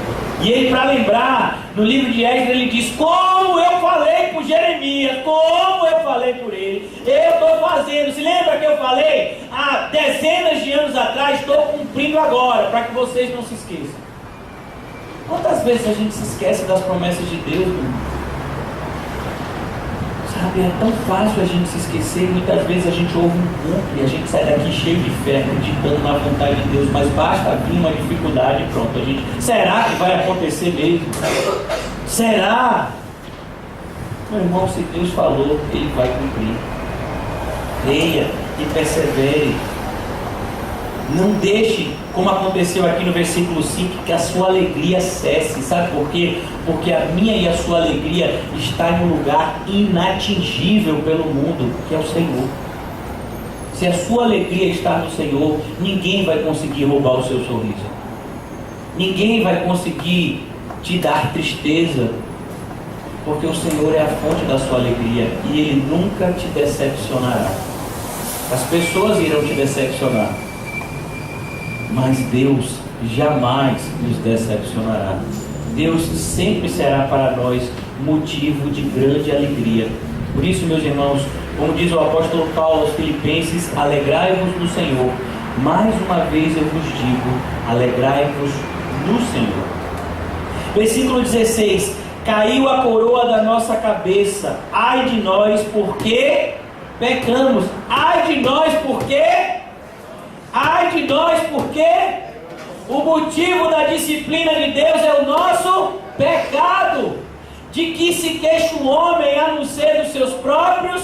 E Ele, para lembrar, no livro de Esdras, Ele diz: como eu falei por Jeremias, como eu falei por ele, eu estou fazendo. Se lembra que eu falei há dezenas de anos atrás? Estou cumprindo agora, para que vocês não se esqueçam. Quantas vezes a gente se esquece das promessas de Deus, irmão? Sabe, é tão fácil a gente se esquecer. Muitas vezes a gente ouve um culto e a gente sai daqui cheio de fé, acreditando na vontade de Deus, mas basta vir uma dificuldade e pronto, a gente, será que vai acontecer mesmo? Será? Meu irmão, se Deus falou, Ele vai cumprir. Creia e persevere. Não deixe, como aconteceu aqui no versículo 5, que a sua alegria cesse. Sabe por quê? Porque a minha e a sua alegria está em um lugar inatingível pelo mundo, que é o Senhor. Se a sua alegria está no Senhor, ninguém vai conseguir roubar o seu sorriso. Ninguém vai conseguir te dar tristeza, porque o Senhor é a fonte da sua alegria e Ele nunca te decepcionará. As pessoas irão te decepcionar, mas Deus jamais nos decepcionará. Deus sempre será para nós motivo de grande alegria. Por isso, meus irmãos, como diz o apóstolo Paulo aos Filipenses: alegrai-vos no Senhor. Mais uma vez eu vos digo, alegrai-vos no Senhor. Versículo 16: caiu a coroa da nossa cabeça, ai de nós porque pecamos. Ai de nós porque ai de nós porque o motivo da disciplina de Deus é o nosso pecado. De que se queixa o homem a não ser dos seus próprios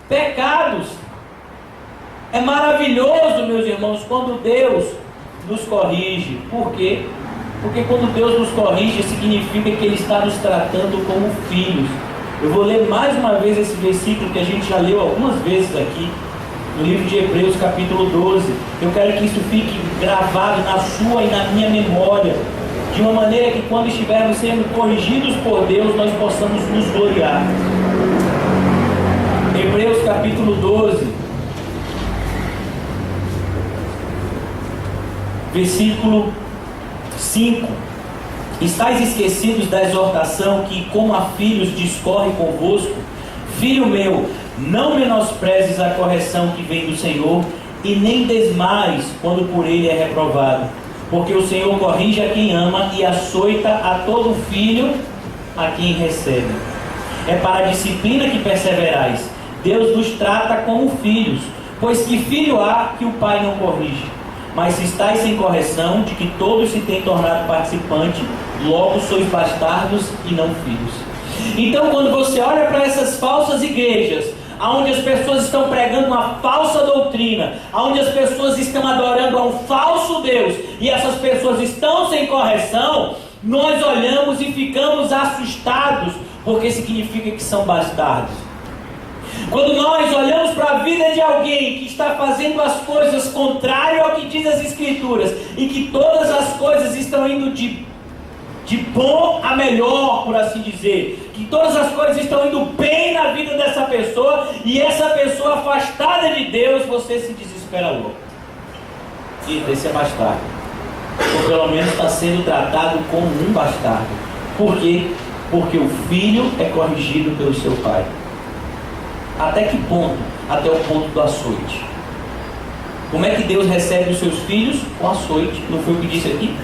pecados? É maravilhoso, meus irmãos, quando Deus nos corrige. Por quê? Porque quando Deus nos corrige, significa que Ele está nos tratando como filhos. Eu vou ler mais uma vez esse versículo que a gente já leu algumas vezes aqui, no livro de Hebreus, capítulo 12. Eu quero que isso fique gravado na sua e na minha memória, de uma maneira que quando estivermos sendo corrigidos por Deus, nós possamos nos gloriar. Hebreus capítulo 12, versículo 5: estáis esquecidos da exortação que, como a filhos, discorre convosco? Filho meu, não menosprezes a correção que vem do Senhor, e nem desmais quando por ele é reprovado. Porque o Senhor corrige a quem ama e açoita a todo filho a quem recebe. É para a disciplina que perseverais. Deus nos trata como filhos, pois que filho há que o pai não corrige? Mas se estáis sem correção, de que todos se têm tornado participante, logo sois bastardos e não filhos. Então, quando você olha para essas falsas igrejas, onde as pessoas estão pregando uma falsa doutrina, onde as pessoas estão adorando a um falso Deus, e essas pessoas estão sem correção, nós olhamos e ficamos assustados, porque significa que são bastardos. Quando nós olhamos para a vida de alguém que está fazendo as coisas contrário ao que diz as Escrituras, e que todas as coisas estão indo de bom a melhor, por assim dizer, que todas as coisas estão indo bem na vida dessa pessoa, e essa pessoa afastada de Deus, você se desespera logo. E esse é bastardo, ou pelo menos está sendo tratado como um bastardo. Por quê? porque o filho é corrigido pelo seu pai. Até que ponto? Até o ponto do açoite. Como é que Deus recebe os seus filhos? O açoite. Não foi o que disse aqui?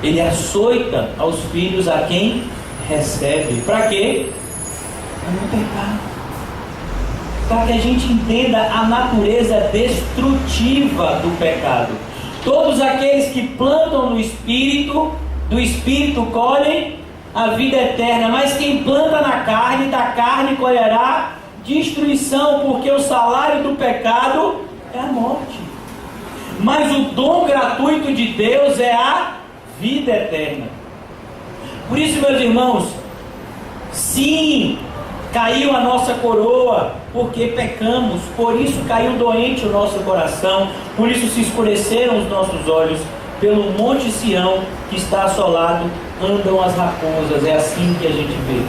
Ele açoita aos filhos a quem recebe. Para quê? Para não pecar. Para que a gente entenda a natureza destrutiva do pecado. Todos aqueles que plantam no Espírito, do Espírito colhem a vida eterna. Mas quem planta na carne, da carne colherá destruição, porque o salário do pecado é a morte. Mas o dom gratuito de Deus é a vida eterna. Por isso, meus irmãos, sim, caiu a nossa coroa, porque pecamos, por isso caiu doente o nosso coração, por isso se escureceram os nossos olhos. Pelo monte Sião que está assolado andam as raposas. É assim que a gente vê.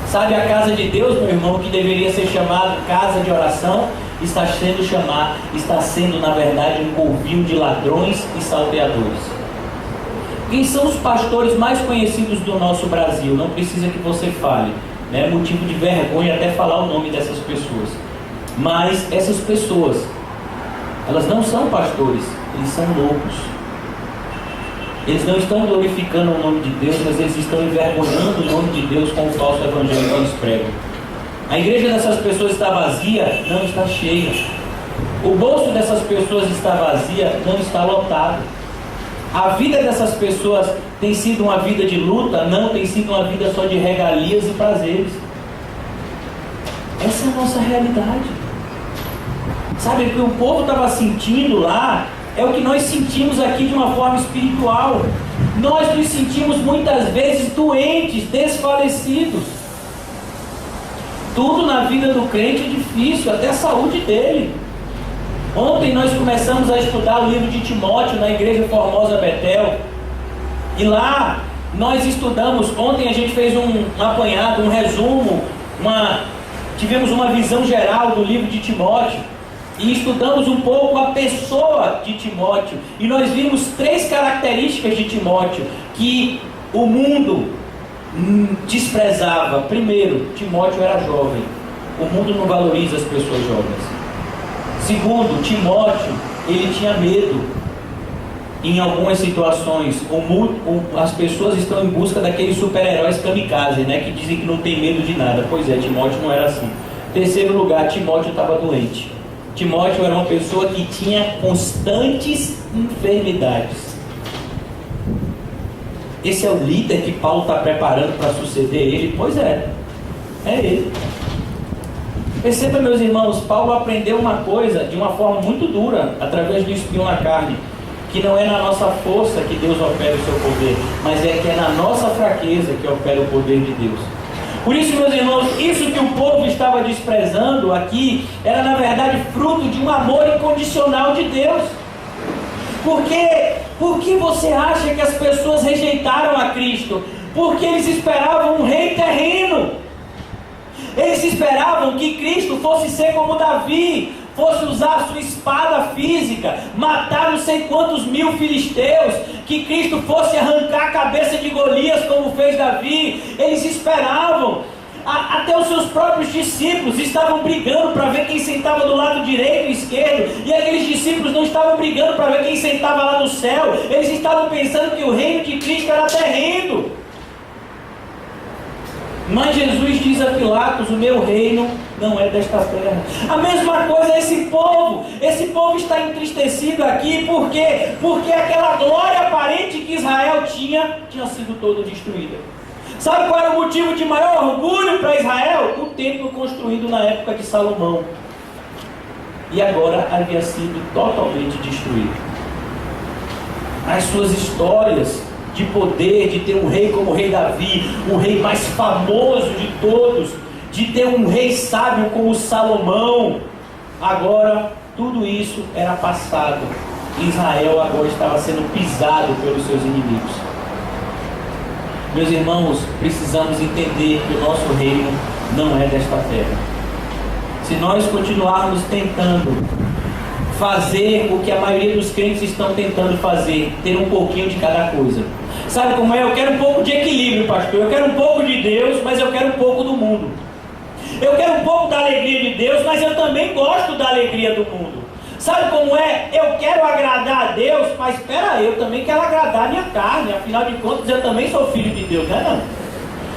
Sabe, a casa de Deus, meu irmão, que deveria ser chamada casa de oração, está sendo na verdade um covil de ladrões e salteadores. Quem são os pastores mais conhecidos do nosso Brasil? Não precisa que você fale, né? É motivo de vergonha até falar o nome dessas pessoas. Mas essas pessoas, elas não são pastores, eles são loucos. Eles não estão glorificando o nome de Deus, mas eles estão envergonhando o nome de Deus com o falso evangelho que eles pregam. A igreja dessas pessoas está vazia? Não está cheia. O bolso dessas pessoas está vazia? Não está lotado. A vida dessas pessoas tem sido uma vida de luta? Não, tem sido uma vida só de regalias e prazeres. Essa é a nossa realidade. Sabe, o que o povo estava sentindo lá é o que nós sentimos aqui de uma forma espiritual. Nós nos sentimos muitas vezes doentes, desfalecidos. Tudo na vida do crente é difícil, até a saúde dele. Ontem nós começamos a estudar o livro de Timóteo na Igreja Formosa Betel. E lá nós estudamos, ontem a gente fez um apanhado, um resumo, tivemos uma visão geral do livro de Timóteo. E estudamos um pouco a pessoa de Timóteo. E nós vimos 3 características de Timóteo que o mundo desprezava. Primeiro, Timóteo era jovem. O mundo não valoriza as pessoas jovens. Segundo, Timóteo, ele tinha medo. Em algumas situações, as pessoas estão em busca daqueles super-heróis kamikaze, né, que dizem que não tem medo de nada. Pois é, Timóteo não era assim. Terceiro lugar, Timóteo estava doente. Timóteo era uma pessoa que tinha constantes enfermidades. Esse é o líder que Paulo está preparando para suceder ele? Pois é, é ele. Perceba, meus irmãos, Paulo aprendeu uma coisa de uma forma muito dura, através do espinho na carne, que não é na nossa força que Deus opera o seu poder, mas é que é na nossa fraqueza que opera o poder de Deus. Por isso, meus irmãos, isso que o povo estava desprezando aqui, era na verdade fruto de um amor incondicional de Deus. Por que você acha que as pessoas rejeitaram a Cristo? Porque eles esperavam um rei terreno. Eles esperavam que Cristo fosse ser como Davi, fosse usar a sua espada física, matar não sei quantos mil filisteus, que Cristo fosse arrancar a cabeça de Golias como fez Davi. Eles esperavam. Até os seus próprios discípulos estavam brigando para ver quem sentava do lado direito e esquerdo, e aqueles discípulos não estavam brigando para ver quem sentava lá no céu. Eles estavam pensando que o reino de Cristo era terreno. Mas Jesus diz a Pilatos: o meu reino não é desta terra. A mesma coisa esse povo está entristecido aqui, por quê? Porque aquela glória aparente que Israel tinha sido toda destruída. Sabe qual era o motivo de maior orgulho para Israel? O templo construído na época de Salomão, e agora havia sido totalmente destruído. As suas histórias de poder, de ter um rei como o rei Davi, o rei mais famoso de todos, de ter um rei sábio como Salomão, agora tudo isso era passado. Israel agora estava sendo pisado pelos seus inimigos. Meus irmãos, precisamos entender que o nosso reino não é desta terra. Se nós continuarmos tentando fazer o que a maioria dos crentes estão tentando fazer, ter um pouquinho de cada coisa. Sabe como é? Eu quero um pouco de equilíbrio, pastor. Eu quero um pouco de Deus, mas eu quero um pouco do mundo. Eu quero um pouco da alegria de Deus, mas eu também gosto da alegria do mundo. Sabe como é? Eu quero agradar a Deus, mas espera aí, eu também quero agradar a minha carne. Afinal de contas, eu também sou filho de Deus, não é não?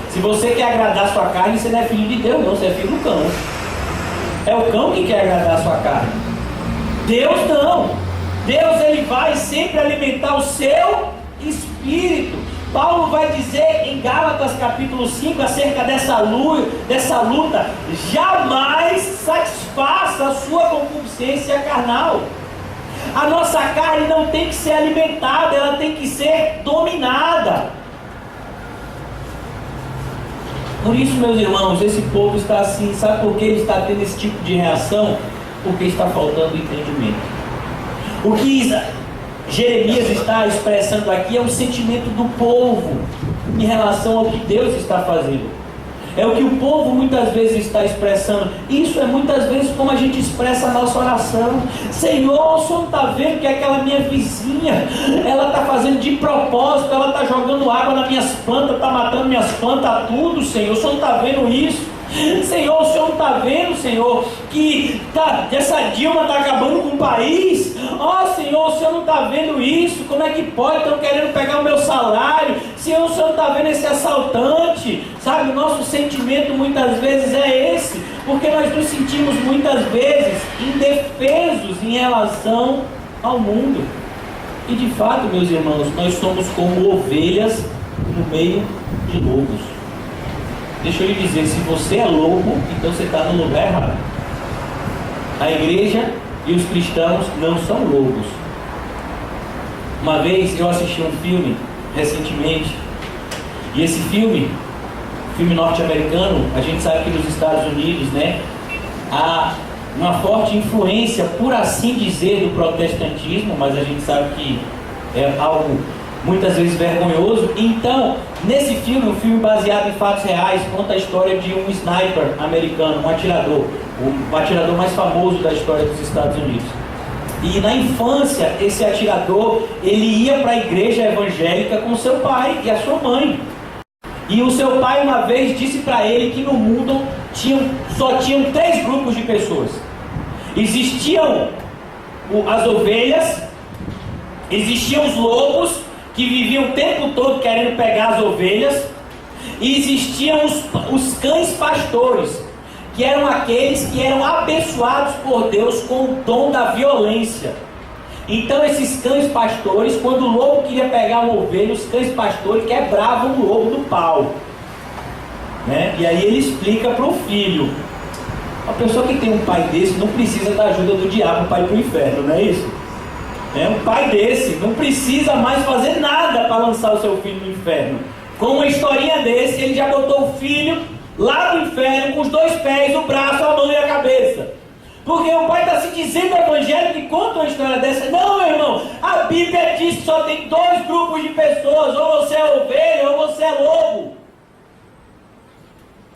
Se você quer agradar a sua carne, você não é filho de Deus, não. Você é filho do cão. É o cão que quer agradar a sua carne. Deus não. Deus, ele vai sempre alimentar o seu espírito. Paulo vai dizer em Gálatas capítulo 5 acerca dessa luta: jamais satisfaça a sua concupiscência carnal. A nossa carne não tem que ser alimentada, ela tem que ser dominada. Por isso, meus irmãos, esse povo está assim. Sabe por que ele está tendo esse tipo de reação? Porque está faltando entendimento. O que Jeremias está expressando aqui é o sentimento do povo em relação ao que Deus está fazendo. É o que o povo muitas vezes está expressando. Isso é muitas vezes como a gente expressa a nossa oração. Senhor, o Senhor está vendo que aquela minha vizinha, ela está fazendo de propósito, ela está jogando água nas minhas plantas, está matando minhas plantas, tudo, Senhor. O Senhor está vendo isso? Senhor, o Senhor não está vendo, Senhor, que essa Dilma está acabando com o país? Senhor, o Senhor não está vendo isso? Como é que pode? Estão querendo pegar o meu salário. Senhor, o Senhor não está vendo esse assaltante? Sabe, o nosso sentimento muitas vezes é esse, porque nós nos sentimos muitas vezes indefesos em relação ao mundo. E de fato, meus irmãos, nós somos como ovelhas no meio de lobos. Deixa eu lhe dizer, se você é lobo, então você está no lugar errado. A igreja e os cristãos não são lobos. Uma vez eu assisti um filme recentemente, e esse filme norte-americano, a gente sabe que nos Estados Unidos, né, há uma forte influência, por assim dizer, do protestantismo, mas a gente sabe que é algo muitas vezes vergonhoso. Então, nesse filme, um filme baseado em fatos reais, conta a história de um sniper americano, um atirador, o atirador mais famoso da história dos Estados Unidos. E na infância, esse atirador, ele ia para a igreja evangélica com seu pai e a sua mãe. E o seu pai uma vez disse para ele que no mundo só tinham 3 grupos de pessoas. Existiam as ovelhas, existiam os lobos, que viviam o tempo todo querendo pegar as ovelhas, e existiam os cães pastores, que eram aqueles que eram abençoados por Deus com o dom da violência. Então esses cães pastores, quando o lobo queria pegar uma ovelha, os cães pastores quebravam o lobo do pau, né? E aí ele explica para o filho: a pessoa que tem um pai desse não precisa da ajuda do diabo para ir para o inferno, não é isso? Um pai desse não precisa mais fazer nada para lançar o seu filho no inferno. Com uma historinha desse, ele já botou o filho lá no inferno com os 2 pés, o braço, a mão e a cabeça. Porque o pai está se dizendo evangélico e conta uma história dessa. Não, meu irmão, a Bíblia diz que só tem 2 grupos de pessoas: ou você é ovelha ou você é lobo.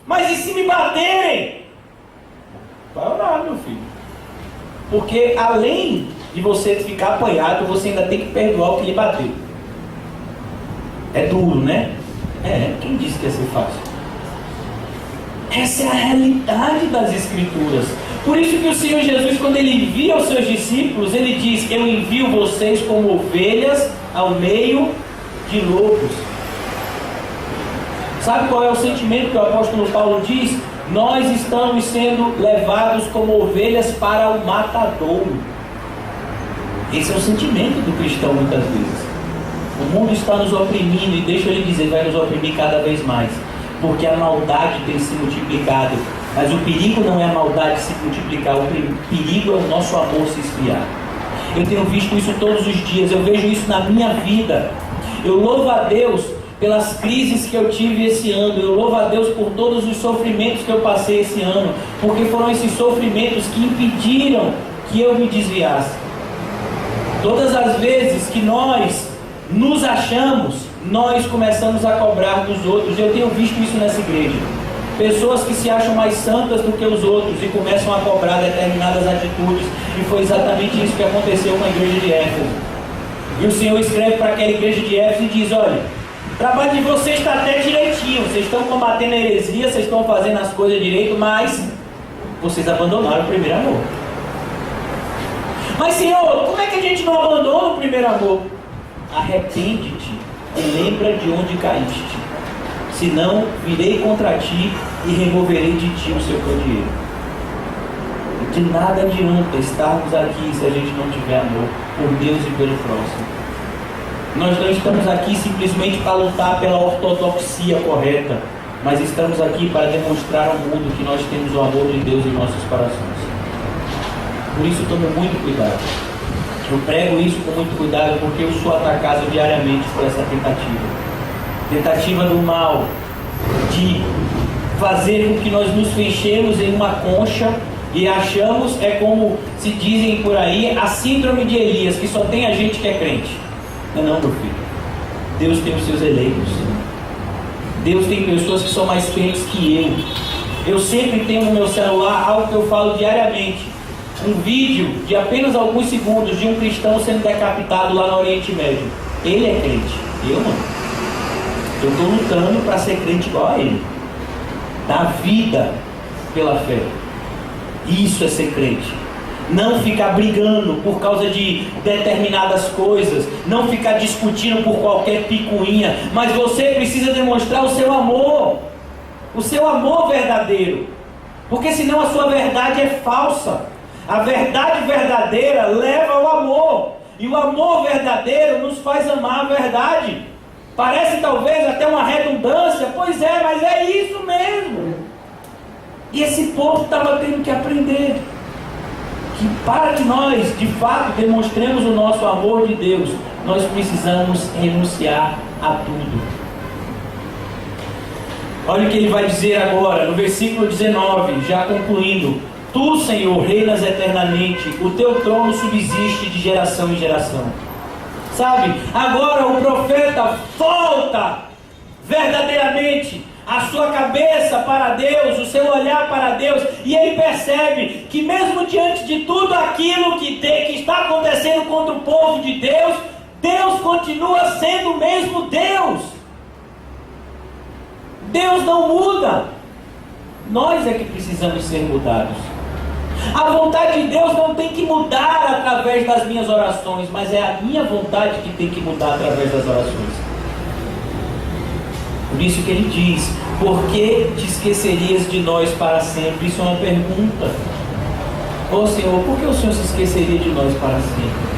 Mas e se me baterem? Vai orar, meu filho. Porque além de você ficar apanhado, você ainda tem que perdoar o que lhe bateu. É duro, né? Quem disse que ia ser fácil? Essa é a realidade das Escrituras. Por isso que o Senhor Jesus, quando Ele envia os seus discípulos, Ele diz: eu envio vocês como ovelhas ao meio de lobos. Sabe qual é o sentimento que o apóstolo Paulo diz? Nós estamos sendo levados como ovelhas para o matadouro. Esse é o sentimento do cristão muitas vezes. O mundo está nos oprimindo, e deixa eu lhe dizer, vai nos oprimir cada vez mais, porque a maldade tem se multiplicado. Mas o perigo não é a maldade se multiplicar, o perigo é o nosso amor se esfriar. Eu tenho visto isso todos os dias, eu vejo isso na minha vida. Eu louvo a Deus pelas crises que eu tive esse ano, eu louvo a Deus por todos os sofrimentos que eu passei esse ano, porque foram esses sofrimentos que impediram que eu me desviasse. Todas as vezes que nós nos achamos, nós começamos a cobrar dos outros. Eu tenho visto isso nessa igreja. Pessoas que se acham mais santas do que os outros e começam a cobrar determinadas atitudes. E foi exatamente isso que aconteceu com a igreja de Éfeso. E o Senhor escreve para aquela igreja de Éfeso e diz: olha, o trabalho de vocês está até direitinho, vocês estão combatendo a heresia, vocês estão fazendo as coisas direito, mas vocês abandonaram o primeiro amor. Mas Senhor, como é que a gente não abandona o primeiro amor? Arrepende-te e lembra de onde caíste, senão virei contra ti e removerei de ti o seu candeeiro. De nada adianta estarmos aqui se a gente não tiver amor por Deus e pelo próximo. Nós não estamos aqui simplesmente para lutar pela ortodoxia correta, mas estamos aqui para demonstrar ao mundo que nós temos o amor de Deus em nossos corações. Por isso tome muito cuidado. Eu prego isso com muito cuidado porque eu sou atacado diariamente por essa tentativa do mal de fazer com que nós nos fechemos em uma concha e achamos, é como se dizem por aí, a síndrome de Elias, que só tem a gente que é crente. Não, meu filho. Deus tem os seus eleitos. Deus tem pessoas que são mais crentes que eu. Eu sempre tenho no meu celular algo que eu falo diariamente. Um vídeo de apenas alguns segundos de um cristão sendo decapitado lá no Oriente Médio. Ele é crente, eu não. Eu estou lutando para ser crente igual a ele. Dar vida pela fé. Isso é ser crente. Não ficar brigando por causa de determinadas coisas, não ficar discutindo por qualquer picuinha, mas você precisa demonstrar o seu amor verdadeiro, porque senão a sua verdade é falsa. A verdade verdadeira leva ao amor, e o amor verdadeiro nos faz amar a verdade. Parece talvez até uma redundância, pois é, mas é isso mesmo. E esse povo estava tendo que aprender que para que nós, de fato, demonstremos o nosso amor de Deus, nós precisamos renunciar a tudo. Olha o que ele vai dizer agora, no versículo 19, já concluindo: Tu, Senhor, reinas eternamente, o teu trono subsiste de geração em geração. Sabe, agora o profeta volta verdadeiramente a sua cabeça para Deus, o seu olhar para Deus, e ele percebe que mesmo diante de tudo aquilo que está acontecendo contra o povo de Deus, Deus continua sendo o mesmo Deus. Deus não muda. Nós é que precisamos ser mudados. A vontade de Deus não tem que mudar através das minhas orações, mas é a minha vontade que tem que mudar através das orações. Por isso que ele diz: por que te esquecerias de nós para sempre? Isso é uma pergunta. Ô Senhor, por que o Senhor se esqueceria de nós para sempre?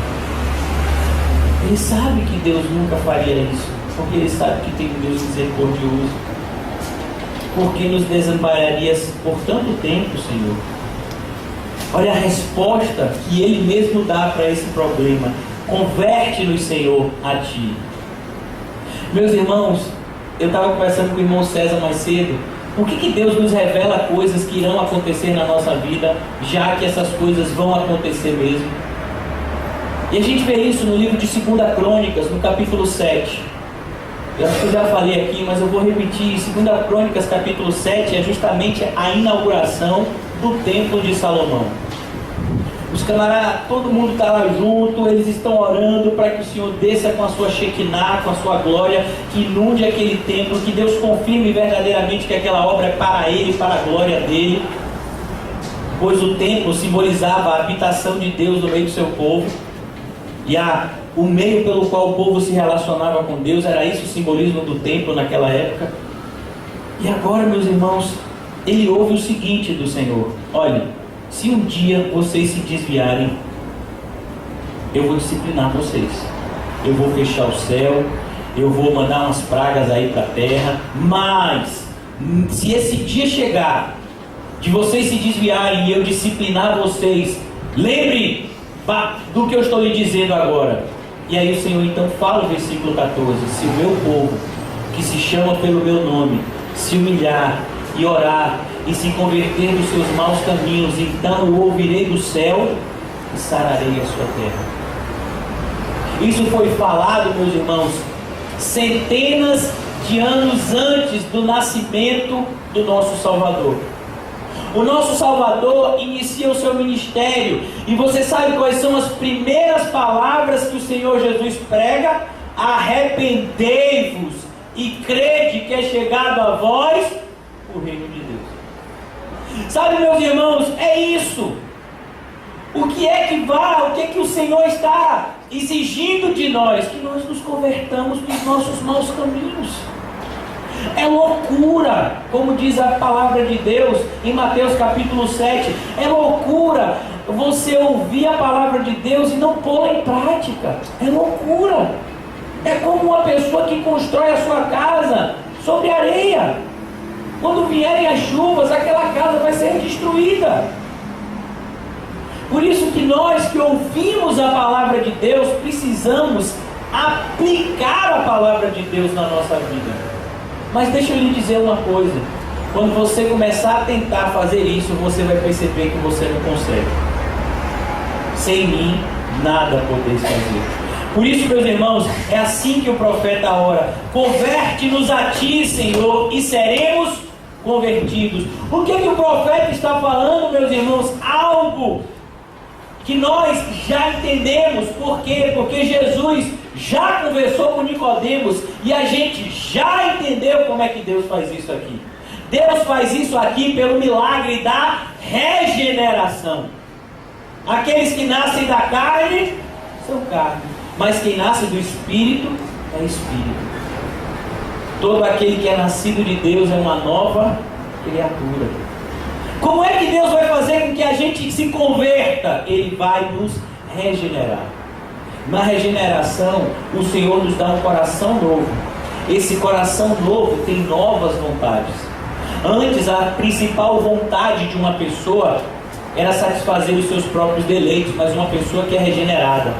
Ele sabe que Deus nunca faria isso, porque ele sabe que tem um Deus misericordioso. Por que nos desampararias por tanto tempo, Senhor? Olha a resposta que ele mesmo dá para esse problema: converte-nos, Senhor, a ti. Meus irmãos, eu estava conversando com o irmão César mais cedo. Por que Deus nos revela coisas que irão acontecer na nossa vida, já que essas coisas vão acontecer mesmo? E a gente vê isso no livro de 2 Crônicas, no capítulo 7. Eu acho que eu já falei aqui, mas eu vou repetir. 2 Crônicas, capítulo 7, é justamente a inauguração do templo de Salomão. Os camaradas, todo mundo está lá junto, eles estão orando para que o Senhor desça com a sua Shekinah, com a sua glória, que inunde aquele templo, que Deus confirme verdadeiramente que aquela obra é para Ele, para a glória dEle, pois o templo simbolizava a habitação de Deus no meio do seu povo, e o meio pelo qual o povo se relacionava com Deus, era isso o simbolismo do templo naquela época. E agora, meus irmãos, ele ouve o seguinte do Senhor: olha, se um dia vocês se desviarem, eu vou disciplinar vocês. Eu vou fechar o céu, eu vou mandar umas pragas aí para a terra, mas se esse dia chegar de vocês se desviarem e eu disciplinar vocês, lembre do que eu estou lhe dizendo agora. E aí o Senhor então fala o versículo 14: se o meu povo, que se chama pelo meu nome, se humilhar e orar e se converter dos seus maus caminhos, então eu ouvirei do céu e sararei a sua terra. Isso foi falado, meus irmãos, centenas de anos antes do nascimento do nosso Salvador. O nosso Salvador inicia o seu ministério, e você sabe quais são as primeiras palavras que o Senhor Jesus prega? Arrependei-vos e crede que é chegado a vós o reino de Deus. Sabe, meus irmãos, é isso. O que é que o Senhor está exigindo de nós? Que nós nos convertamos dos nossos maus caminhos. É loucura, como diz a palavra de Deus em Mateus capítulo 7, é loucura você ouvir a palavra de Deus e não pô-la em prática. É loucura. É como uma pessoa que constrói a sua casa sobre areia. Quando vierem as chuvas, aquela casa vai ser destruída. Por isso que nós que ouvimos a palavra de Deus, precisamos aplicar a palavra de Deus na nossa vida. Mas deixa eu lhe dizer uma coisa: quando você começar a tentar fazer isso, você vai perceber que você não consegue. Sem mim, nada podeis fazer. Por isso, meus irmãos, é assim que o profeta ora: converte-nos a ti, Senhor, e seremos convertidos. O que o profeta está falando, meus irmãos? Algo que nós já entendemos. Por quê? Porque Jesus já conversou com Nicodemos e a gente já entendeu como é que Deus faz isso aqui. Deus faz isso aqui pelo milagre da regeneração. Aqueles que nascem da carne são carne, mas quem nasce do Espírito é Espírito. Todo aquele que é nascido de Deus é uma nova criatura. Como é que Deus vai fazer com que a gente se converta? Ele vai nos regenerar. Na regeneração, o Senhor nos dá um coração novo. Esse coração novo tem novas vontades. Antes, a principal vontade de uma pessoa era satisfazer os seus próprios deleites, mas uma pessoa que é regenerada,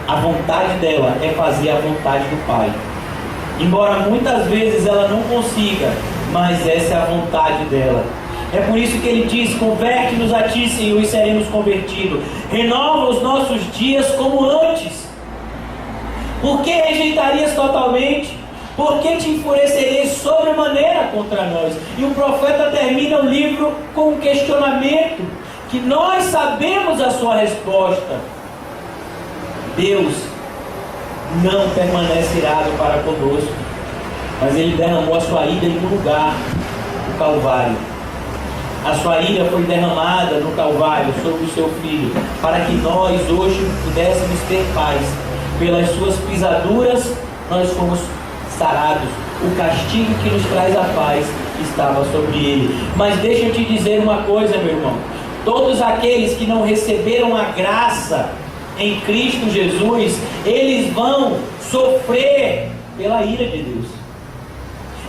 a vontade dela é fazer a vontade do Pai. Embora muitas vezes ela não consiga, mas essa é a vontade dela. É por isso que ele diz: converte-nos a ti, Senhor, e seremos convertidos. Renova os nossos dias como antes. Por que rejeitarias totalmente? Por que te enfurecereis sobremaneira contra nós? E o profeta termina o livro com um questionamento, que nós sabemos a sua resposta. Deus não permanece irado para conosco, mas ele derramou a sua ira em um lugar, o Calvário. A sua ira foi derramada no Calvário sobre o seu Filho, para que nós hoje pudéssemos ter paz. Pelas suas pisaduras nós fomos sarados. O castigo que nos traz a paz estava sobre ele. Mas deixa eu te dizer uma coisa, meu irmão: todos aqueles que não receberam a graça em Cristo Jesus, eles vão sofrer pela ira de Deus.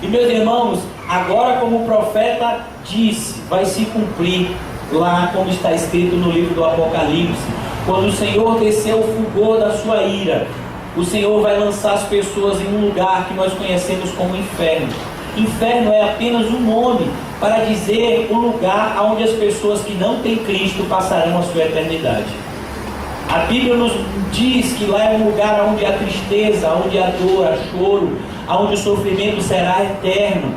E meus irmãos, agora, como o profeta disse, vai se cumprir lá como está escrito no livro do Apocalipse. Quando o Senhor descer o fulgor da sua ira, o Senhor vai lançar as pessoas em um lugar que nós conhecemos como inferno. Inferno é apenas um nome para dizer o lugar onde as pessoas que não têm Cristo passarão a sua eternidade. A Bíblia nos diz que lá é um lugar onde há tristeza, onde há dor, há choro, onde o sofrimento será eterno.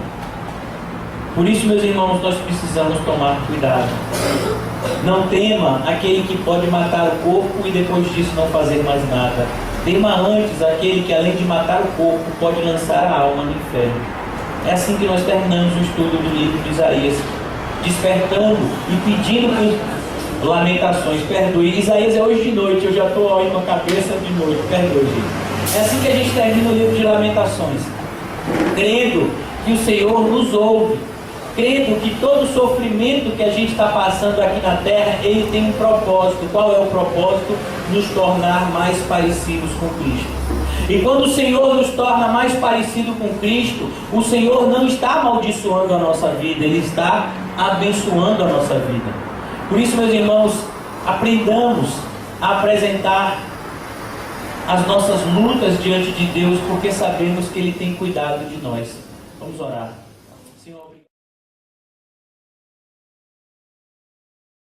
Por isso, meus irmãos, nós precisamos tomar cuidado. Não tema aquele que pode matar o corpo e depois disso não fazer mais nada. Tema antes aquele que, além de matar o corpo, pode lançar a alma no inferno. É assim que nós terminamos o estudo do livro de Isaías, despertando e pedindo por Lamentações. Perdoe. Isaías é hoje de noite, eu já estou aí com a cabeça de noite. Perdoe, gente. É assim que a gente termina o livro de Lamentações, crendo que o Senhor nos ouve, crendo que todo sofrimento que a gente está passando aqui na terra, ele tem um propósito. Qual é o propósito? Nos tornar mais parecidos com Cristo. E quando o Senhor nos torna mais parecido com Cristo, o Senhor não está amaldiçoando a nossa vida, Ele está abençoando a nossa vida. Por isso, meus irmãos, aprendamos a apresentar as nossas lutas diante de Deus, porque sabemos que Ele tem cuidado de nós. Vamos orar.